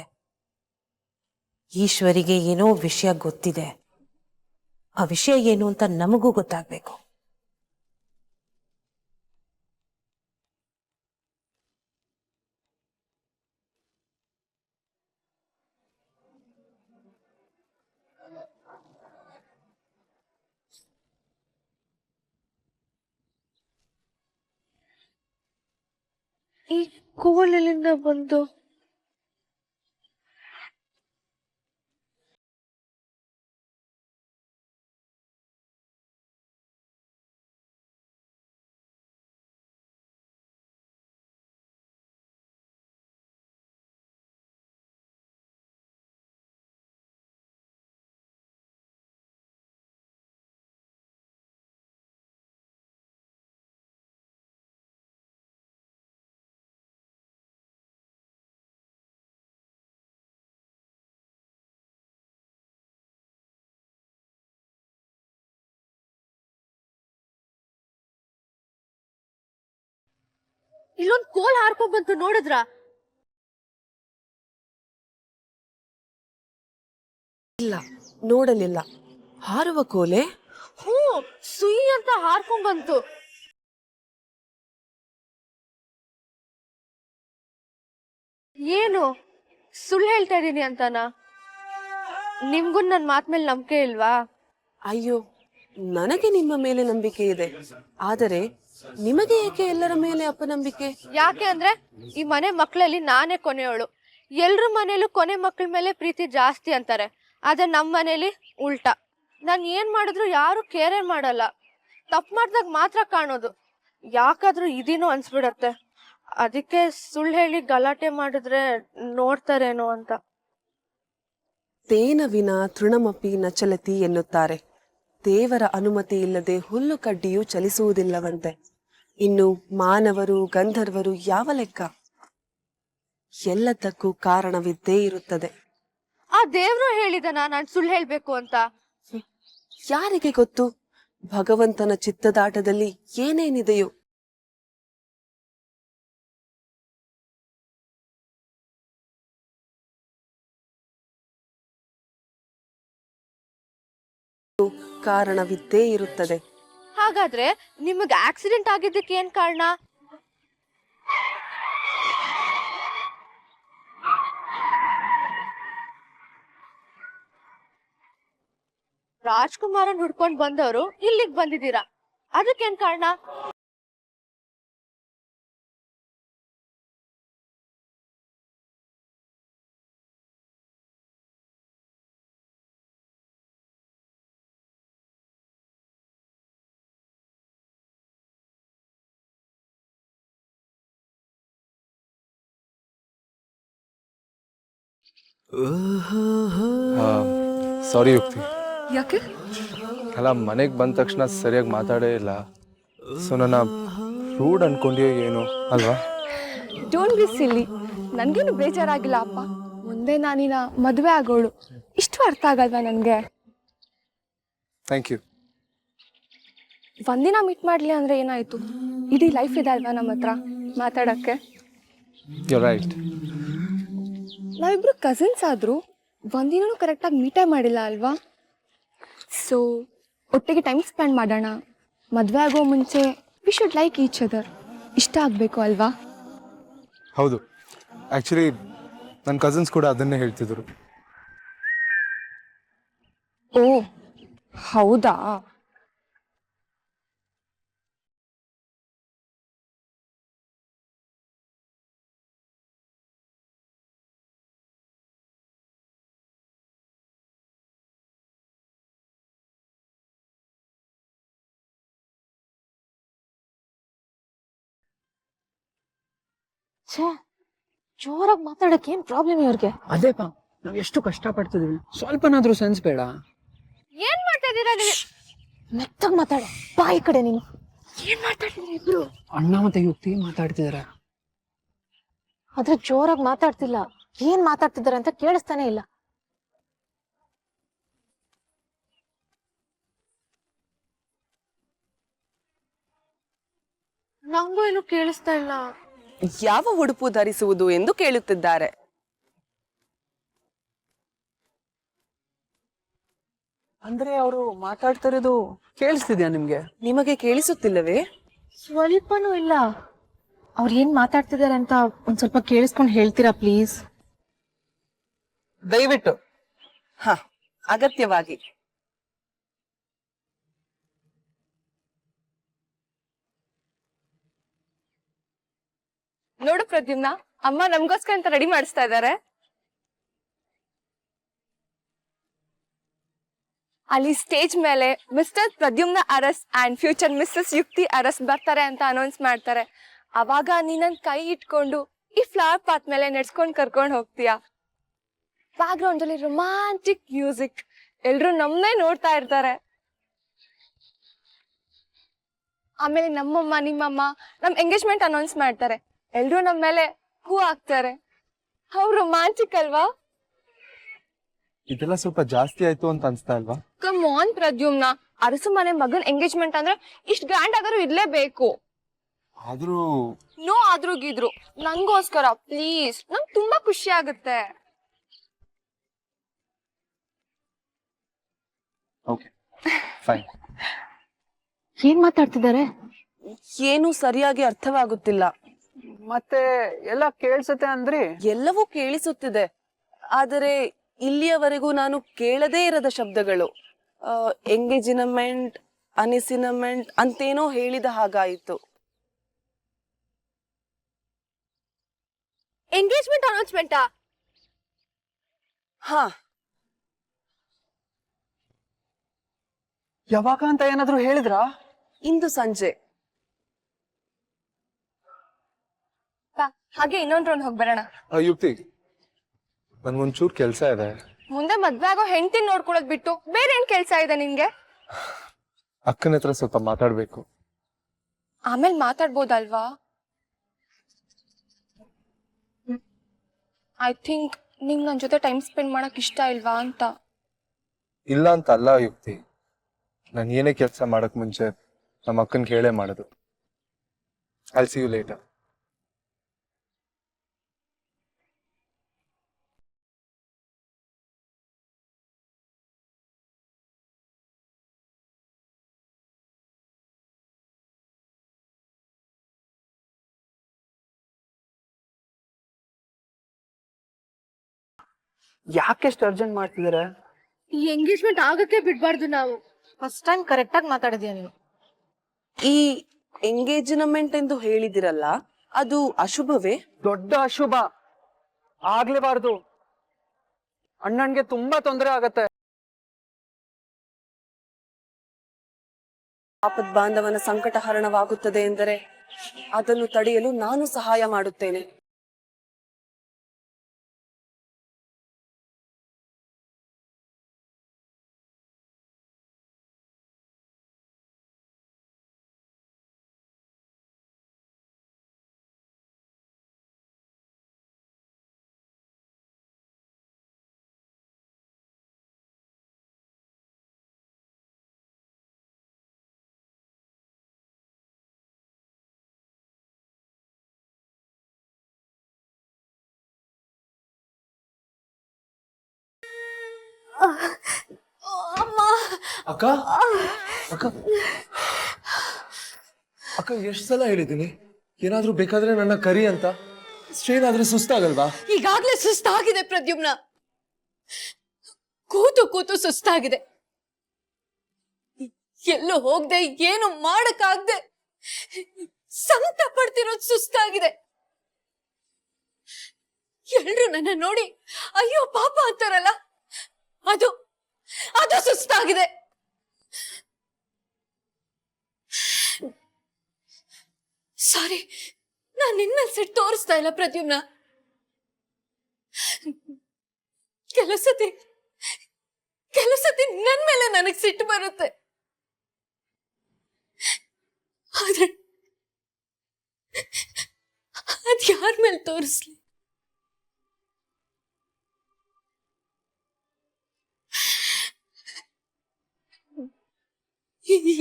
A: ಈಶ್ವರಿಗೆ ಏನೋ ವಿಷಯ ಗೊತ್ತಿದೆ. ಆ ವಿಷಯ ಏನು ಅಂತ ನಮಗೂ ಗೊತ್ತಾಗ್ಬೇಕು.
M: ಈ ಕೋಲಿನಿಂದ ಬಂದು ಇಲ್ಲೊಂದ್ ಕೋಲ್ ಹಾರ್ಕೊಂಡ್ ಬಂತು ನೋಡಿದ್ರ?
O: ಇಲ್ಲ, ನೋಡಲಿಲ್ಲ. ಹಾರುವ ಕೋಲೆ?
M: ಹ್ಞೂ, ಸುಯಿ ಅಂತ ಹಾರ್ಕೊಂಡ್ ಬಂತು. ಏನು ಸುಳ್ಳು ಹೇಳ್ತಾ ಇದೀನಿ ಅಂತನಾ? ನಿಮ್ಗೂ ನನ್ ಮಾತ್ ಮೇಲೆ ನಂಬಿಕೆ ಇಲ್ವಾ?
O: ಅಯ್ಯೋ, ನನಗೆ ನಿಮ್ಮ ಮೇಲೆ ನಂಬಿಕೆ ಇದೆ. ಆದರೆ ನಿಮಗೆ ಏಕೆ ಎಲ್ಲರ ಮೇಲೆ ಅಪನಂಬಿಕೆ?
M: ಯಾಕೆ ಅಂದ್ರೆ ಈ ಮನೆ ಮಕ್ಕಳಲ್ಲಿ ನಾನೇ ಕೊನೆಯವಳು. ಎಲ್ರ ಮನೇಲೂ ಕೊನೆ ಮಕ್ಕಳ ಮೇಲೆ ಪ್ರೀತಿ ಜಾಸ್ತಿ ಅಂತಾರೆ. ಆದ್ರೆ ನಮ್ಮ ಮನೇಲಿ ಉಲ್ಟಾ. ನಾನ್ ಏನ್ ಮಾಡಿದ್ರು ಯಾರು ಕೇರೇ ಮಾಡಲ್ಲ. ತಪ್ಪು ಮಾಡ್ದಾಗ ಮಾತ್ರ ಕಾಣೋದು. ಯಾಕಾದ್ರೂ ಇದೇನೋ ಅನ್ಸ್ಬಿಡತ್ತೆ. ಅದಕ್ಕೆ ಸುಳ್ಳು ಹೇಳಿ ಗಲಾಟೆ ಮಾಡಿದ್ರೆ ನೋಡ್ತಾರೇನೋ ಅಂತ.
O: ತೇನ ವಿನ ತೃಣಮಪಿ ನ ಚಲತಿ ಎನ್ನುತ್ತಾರೆ. ದೇವರ ಅನುಮತಿ ಇಲ್ಲದೆ ಹುಲ್ಲು ಕಡ್ಡಿಯೂ ಚಲಿಸುವುದಿಲ್ಲವಂತೆ. ಇನ್ನು ಮಾನವರು ಗಂಧರ್ವರು ಯಾವ ಲೆಕ್ಕ? ಎಲ್ಲದಕ್ಕೂ ಕಾರಣವಿದ್ದೇ ಇರುತ್ತದೆ.
M: ಆ ದೇವ್ರು ಹೇಳಿದನ ನಾನ್ ಸುಳ್ಳು ಹೇಳ್ಬೇಕು ಅಂತ?
O: ಯಾರಿಗೆ ಗೊತ್ತು? ಭಗವಂತನ ಚಿತ್ತದಾಟದಲ್ಲಿ ಏನೇನಿದೆಯೋ. ಕಾರಣವಿದ್ದೇ ಇರುತ್ತದೆ.
M: ಹಾಗಾದ್ರೆ ನಿಮಗ್ ಆಕ್ಸಿಡೆಂಟ್ ಆಗಿದ್ದಕ್ಕೆ ಏನ್ ಕಾರಣ? ರಾಜ್ಕುಮಾರನ್ ಹುಡ್ಕೊಂಡ್ ಬಂದವರು ಇಲ್ಲಿಗ್ ಬಂದಿದ್ದೀರಾ, ಅದಕ್ಕೇನ್ ಕಾರಣ?
D: ಸಾರಿ ಯುಕ್ತಿ.
B: ಯಾಕೆ?
D: ಅಲ್ಲ, ಮನೆಗೆ ಬಂದ ತಕ್ಷಣ ಸರಿಯಾಗಿ ಮಾತಾಡೇ ಇಲ್ಲ. ಸೊ ನನ್ನ ರೂಡ್ ಅನ್ಕೊಂಡ್ಯೋ ಏನು ಅಲ್ವಾ?
C: ಡೋಂಟ್ ಬಿ ಸಿಲ್ಲಿ. ನನ್ಗೇನು ಬೇಜಾರಾಗಿಲ್ಲ ಅಪ್ಪ. ಮುಂದೆ ನಾನಿನ ಮದುವೆ ಆಗೋಳು. ಇಷ್ಟು ಅರ್ಥ ಆಗಲ್ವಾ ನನ್ಗೆ?
D: Thank you.
C: ಒಂದಿನ ಮೀಟ್ ಮಾಡ್ಲಿ ಅಂದ್ರೆ ಏನಾಯ್ತು? ಇಡೀ ಲೈಫ್ ಇದೆ ಅಲ್ವಾ ನಮ್ಮ ಹತ್ರ ಮಾತಾಡಕ್ಕೆ.
D: You right.
C: ನಾವಿಬ್ರು ಕಸಿನ್ಸ್ ಆದ್ರೂ ಒಂದಿನೂ ಕರೆಕ್ಟಾಗಿ ಮೀಟೇ ಮಾಡಿಲ್ಲ ಅಲ್ವಾ? ಸೊ ಒಟ್ಟಿಗೆ ಟೈಮ್ ಸ್ಪೆಂಡ್ ಮಾಡೋಣ. ಮದುವೆ ಆಗೋ ಮುಂಚೆ we should like each other. ಇಷ್ಟ ಆಗಬೇಕು ಅಲ್ವಾ?
D: ಹೌದು, ಆ್ಯಕ್ಚುಲಿ ನನ್ನ ಕಸಿನ್ಸ್ ಕೂಡ ಅದನ್ನೇ ಹೇಳ್ತಿದ್ರು.
C: ಓ ಹೌದಾ?
I: ಜೋರಾಗಿ ಮಾತಾಡಕ್ಕೆ ಏನ್ ಪ್ರಾಬ್ಲಮ್ ಇವ್ರಿಗೆ?
N: ಅದೇಪಾ, ನಾವ್ ಎಷ್ಟು ಕಷ್ಟ ಪಡ್ತಿದೀವಿ, ಸ್ವಲ್ಪನಾದ್ರೂ ಸೆನ್ಸ್ ಬೇಡ?
M: ಏನ್ ಮಾಡ್ತಾ ಇದೀರಾ ನೀವು?
I: ಮೆತ್ತಗ್ ಮಾತಾಡ, ಬಾಯಿ ಕಡೆ ನೀನು. ಏನ್ ಮಾತಾಡ್ತಿದ್ರ ಇಬ್ರು?
N: ಅಣ್ಣ ಮತ್ತೆ ಯುಕ್ತಿ ಮಾತಾಡ್ತಿದಾರೆ.
I: ಆದ್ರೆ ಜೋರಾಗಿ ಮಾತಾಡ್ತಿಲ್ಲ. ಏನ್ ಮಾತಾಡ್ತಿದಾರೆ ಅಂತ ಕೇಳಿಸ್ತಾನೆ ಇಲ್ಲ.
M: ನಂಗೂ ಏನು ಕೇಳಿಸ್ತಾ ಇಲ್ಲ.
O: ಯಾವ ಉಡುಪು ಧರಿಸುವುದು ಎಂದು ಕೇಳುತ್ತಿದ್ದಾರೆ.
N: ಅಂದ್ರೆ ಅವರು ಮಾತಾಡ್ತಿರೋದು ಕೇಳಿಸ್ತಿದ್ಯಾ ನಿಮ್ಗೆ?
O: ನಿಮಗೆ ಕೇಳಿಸುತ್ತಿಲ್ಲವೇ?
I: ಸ್ವಲ್ಪನೂ ಇಲ್ಲ. ಅವ್ರು ಏನ್ ಮಾತಾಡ್ತಿದಾರೆ ಅಂತ ಒಂದ್ ಸ್ವಲ್ಪ ಕೇಳಿಸ್ಕೊಂಡು ಹೇಳ್ತೀರಾ ಪ್ಲೀಸ್?
N: ದಯವಿಟ್ಟು.
O: ಹ, ಅಗತ್ಯವಾಗಿ.
C: ನೋಡು ಪ್ರದ್ಯುಮ್ನ, ಅಮ್ಮ ನಮ್ಗೋಸ್ಕರ ಅಂತ ರೆಡಿ ಮಾಡಿಸ್ತಾ ಇದ್ದಾರೆ. ಅಲ್ಲಿ ಸ್ಟೇಜ್ ಮೇಲೆ mister Pradyumna Aras and future missus Yukti Aras ಬರ್ತಾರೆ ಅಂತ ಅನೌನ್ಸ್ ಮಾಡ್ತಾರೆ. ಅವಾಗ ನೀನನ್ ಕೈ ಇಟ್ಕೊಂಡು ಈ ಫ್ಲವರ್ ಪಾತ್ ಮೇಲೆ ನೆಡ್ಸ್ಕೊಂಡ್ ಕರ್ಕೊಂಡ್ ಹೋಗ್ತೀಯಾ. ಬ್ಯಾಕ್ ಗ್ರೌಂಡ್ ಅಲ್ಲಿ ರೊಮ್ಯಾಂಟಿಕ್ ಮ್ಯೂಸಿಕ್, ಎಲ್ರು ನಮ್ಮನ್ನೇ ನೋಡ್ತಾ ಇರ್ತಾರೆ. ಆಮೇಲೆ ನಮ್ಮಮ್ಮ ನಿಮ್ಮಮ್ಮ ನಮ್ ಎಂಗೇಜ್ಮೆಂಟ್ ಅನೌನ್ಸ್ ಮಾಡ್ತಾರೆ. ಎಲ್ರು ನಮ್ಮ ಮೇಲೆ ಹೂ ಹಾಕ್ತಾರೆ. ಹೌ ರೊಮ್ಯಾಂಟಿಕ್ ಅಲ್ವಾ?
D: ಇದೆಲ್ಲ ಸ್ವಲ್ಪ ಜಾಸ್ತಿ ಆಯ್ತು ಅಂತ ಅನ್ಸ್ತಾ ಇಲ್ವಾ?
C: ಕಮ್ ಆನ್ ಪ್ರದ್ಯುಮ್ನ, ಅರಸು ಮನೆ ಮಗನ್ ಎಂಗೇಜ್ಮೆಂಟ್ ಅಂದ್ರೆ ಇಷ್ಟ್ ಗ್ರ್ಯಾಂಡ್ ಆದರೂ ಇರ್ಲೇಬೇಕು.
D: ಆದ್ರೂ
C: ನೋ ಆದ್ರೂಗಿದ್ರು ನಂಗೋಸ್ಕರ ಪ್ಲೀಸ್, ನಂಗೆ ತುಂಬಾ ಖುಷಿ ಆಗುತ್ತೆ.
D: Okay fine.
B: ಏನ್ ಮಾತಾಡ್ತಿದ್ದಾರೆ?
O: ಏನು ಸರಿಯಾಗಿ ಅರ್ಥವಾಗುತ್ತಿಲ್ಲ.
H: ಮತ್ತೆ ಎಲ್ಲ ಕೇಳ್ಸತ್ತೆ ಅಂದ್ರಿ?
O: ಎಲ್ಲವೂ ಕೇಳಿಸುತ್ತಿದೆ, ಆದರೆ ಇಲ್ಲಿಯವರೆಗೂ ನಾನು ಕೇಳದೇ ಇರದ ಶಬ್ದಗಳು. ಎಂಗೇಜ್ಮೆಂಟ್, ಅನಿಸಿನಮೆಂಟ್ ಅಂತೇನೋ ಹೇಳಿದ ಹಾಗಾಯಿತು.
C: ಎಂಗೇಜ್ಮೆಂಟ್ ಅನೌನ್ಸ್ಮೆಂಟಾ?
O: ಹಾ,
H: ಯಾವಾಗ ಅಂತ ಏನಾದ್ರು ಹೇಳಿದ್ರಾ?
O: ಇಂದು ಸಂಜೆ.
C: ಹಾಗೆ ಇನ್ನೊಂದ್ ರೌಂಡ್ ಹೋಗಿ ಬರೋಣ.
D: ಯುಕ್ತಿ, ನನ್ಗೊಂಚೂರು ಕೆಲಸ ಇದೆ.
C: ಮುಂದೆ ಮದ್ವೆ ಆಗೋ ಹೆಂಡತಿನ ನೋಡ್ಕೊಳ್ಳೋದ್ ಬಿಟ್ಟು ಬೇರೆ ಏನ್ ಕೆಲ್ಸ ಇದೆ ನಿನ್ಗೆ?
D: ಅಕ್ಕನ ಹತ್ರ ಸ್ವಲ್ಪ ಮಾತಾಡ್ಬೇಕು.
C: ಆಮೇಲೆ ಮಾತಾಡ್ಬೋದಲ್ವಾ? ಐ ಥಿಂಕ್ ನಿಂಗ್ ನನ್ ಜೊತೆ ಟೈಮ್ ಸ್ಪೆಂಡ್ ಮಾಡಕ್ ಇಷ್ಟ ಇಲ್ವಾ ಅಂತ.
D: ಇಲ್ಲ ಅಂತ ಅಲ್ಲ ಯುಕ್ತಿ, ನಾನು ಏನೇ ಕೆಲಸ ಮಾಡಕ್ ಮುಂಚೆ ನಮ್ಮ ಅಕ್ಕನ ಕೇಳೇ ಮಾಡೋದು. I'll see you later.
H: ಯಾಕೆಷ್ಟು ಅರ್ಜೆಂಟ್ ಮಾಡ್ತಿದಾರೆ?
M: ಈ ಎಂಗೇಜ್ಮೆಂಟ್ ಆಗಕ್ಕೆ ಬಿಡ್ಬಾರ್ದು ನಾವು.
I: ಫಸ್ಟ್ ಟೈಮ್ ಕರೆಕ್ಟ್ ಆಗಿ ಮಾತಾಡಿದ್ಯಾ ನೀನು.
O: ಈ ಎಂಗೇಜ್ಮೆಂಟ್ ಎಂದು ಹೇಳಿದಿರಲ್ಲ, ಅದು ಅಶುಭವೇ?
H: ದೊಡ್ಡ ಅಶುಭ, ಆಗ್ಲೇಬಾರ್ದು. ಅಣ್ಣನ್ಗೆ ತುಂಬಾ ತೊಂದರೆ ಆಗತ್ತೆ.
O: ಆಪದ್ ಬಾಂಧವನ ಸಂಕಟ ಹರಣವಾಗುತ್ತದೆ ಎಂದರೆ ಅದನ್ನು ತಡೆಯಲು ನಾನು ಸಹಾಯ ಮಾಡುತ್ತೇನೆ.
D: ಅಕ್ಕ ಅಕ್ಕ ಅಕ್ಕ, ಎಷ್ಟು ಸಲ ಹೇಳಿದ್ದೀನಿ ಏನಾದ್ರೂ ಬೇಕಾದ್ರೆ ನನ್ನ ಕರಿ ಅಂತ. ಸ್ಟ್ರೇನ್ ಆದ್ರೆ ಸುಸ್ತಾಗಲ್ವಾ?
B: ಈಗಾಗ್ಲೇ ಸುಸ್ತಾಗಿದೆ ಪ್ರದ್ಯುಮ್ನ. ಕೂತು ಕೂತು ಸುಸ್ತಾಗಿದೆ. ಎಲ್ಲೂ ಹೋಗದೆ ಏನು ಮಾಡಕ್ಕಾಗ್ದೆ ಸಂಕಟ ಪಡ್ತಿರೋದು ಸುಸ್ತಾಗಿದೆ. ಎಲ್ರು ನನ್ನ ನೋಡಿ ಅಯ್ಯೋ ಪಾಪ ಅಂತಾರಲ್ಲ, ಅದು ಅದು ಸುಸ್ತಾಗಿದೆ. ಸಾರಿ, ನಾನ್ ನಿನ್ನ ಸಿಟ್ಟು ತೋರಿಸ್ತಾ ಇಲ್ಲ ಪ್ರದ್ಯುಮ್ನ. ಕೆಲವು ಸತಿ ನನ್ ಮೇಲೆ ನನಗ್ ಸಿಟ್ಟು ಬರುತ್ತೆ. ಆದ್ರೆ ಅದ್ ಯಾರ ಮೇಲೆ ತೋರಿಸ್ಲಿ?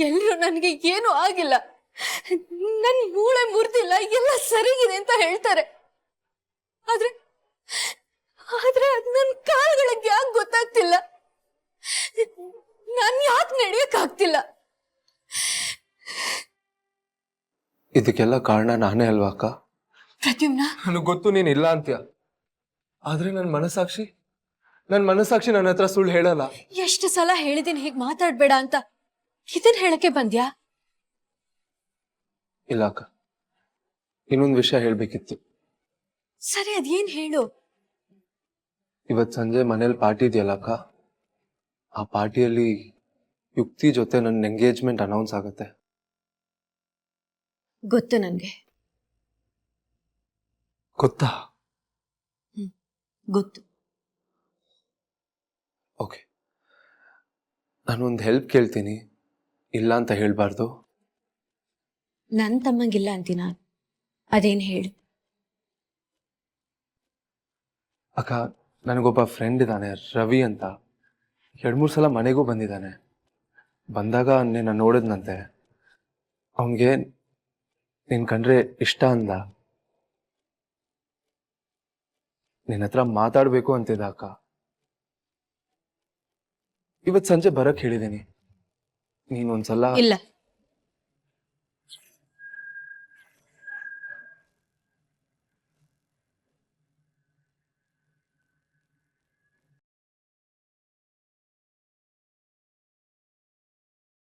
B: ಎಲ್ರು ನನಗೆ ಏನು ಆಗಿಲ್ಲ, ನನ್ ಮೂಳೆ ಮುರಿದಿಲ್ಲ, ಎಲ್ಲ ಸರಿಗಿದೆ ಅಂತ ಹೇಳ್ತಾರೆ. ಆದ್ರೆ ಆದ್ರೆ ಅದ್ ನನ್ ಕಾಲ್ಗಳಿಗೆ ಯಾಕೆ ಗೊತ್ತಾಗ್ತಿಲ್ಲ? ನಾನ್ ಯಾಕೆ ನಡೆಯಕ್ ಆಗ್ತಿಲ್ಲ?
D: ಇದಕ್ಕೆಲ್ಲ ಕಾರಣ ನಾನೇ ಅಲ್ವಾ ಅಕ್ಕ?
B: ಪ್ರದ್ಯುಮ್ನ,
D: ನನಗೆ ಗೊತ್ತು ನೀನ್ ಇಲ್ಲ ಅಂತ್ಯ, ಆದ್ರೆ ನನ್ನ ಮನಸ್ಸಾಕ್ಷಿ ನನ್ನ ಹತ್ರ ಸುಳ್ಳು ಹೇಳಲ್ಲ.
B: ಎಷ್ಟು ಸಲ ಹೇಳಿದೀನಿ ಹೀಗ್ ಮಾತಾಡ್ಬೇಡ ಅಂತ, ಇದನ್ ಹೇಳಕ್ಕೆ ಬಂದ್ಯಾ?
D: ಇಲ್ಲ ಅಕ್ಕ, ಇನ್ನೊಂದು ವಿಷಯ ಹೇಳ್ಬೇಕಿತ್ತು.
B: ಸರಿ, ಅದೇನ್ ಹೇಳು.
D: ಇವತ್ ಸಂಜೆ ಮನೇಲಿ ಪಾರ್ಟಿ ಇದೆಯಲ್ಲ ಅಕ್ಕ, ಆ ಪಾರ್ಟಿಯಲ್ಲಿ ಯುಕ್ತಿ ಜೊತೆ ನನ್ನ ಎಂಗೇಜ್ಮೆಂಟ್ ಅನೌನ್ಸ್ ಆಗುತ್ತೆ.
B: ಗೊತ್ತು ನನ್ಗೆ.
D: ಗೊತ್ತಾ?
B: ಗೊತ್ತು.
D: ಓಕೆ, ನಾನೊಂದು ಹೆಲ್ಪ್ ಕೇಳ್ತೀನಿ, ಇಲ್ಲ ಅಂತ ಹೇಳ್ಬಾರ್ದು.
B: ನನ್ ತಮ್ಮಂಗಿಲ್ಲ ಅಂತೀನ, ಅದೇನ್ ಹೇಳು.
D: ಅಕ್ಕ, ನನಗೊಬ್ಬ ಫ್ರೆಂಡ್ ಇದ್ದಾನೆ, ರವಿ ಅಂತ. 2-3 ಸಲ ಮನೆಗೂ ಬಂದಿದ್ದಾನೆ. ಬಂದಾಗ ನಿನ್ನ ನೋಡಿದ್ನಂತೆ. ಅವನಿಗೆ ನಿನ್ ಕಂಡ್ರೆ ಇಷ್ಟ ಅಂದ. ನಿನ್ನ ಹತ್ರ ಮಾತಾಡ್ಬೇಕು ಅಂತಿದ್ದ ಅಕ್ಕ. ಇವತ್ ಸಂಜೆ ಬರಕ್ ಹೇಳಿದೀನಿ. ನೀನೊಂದ್ಸಲ
G: ಇಲ್ಲ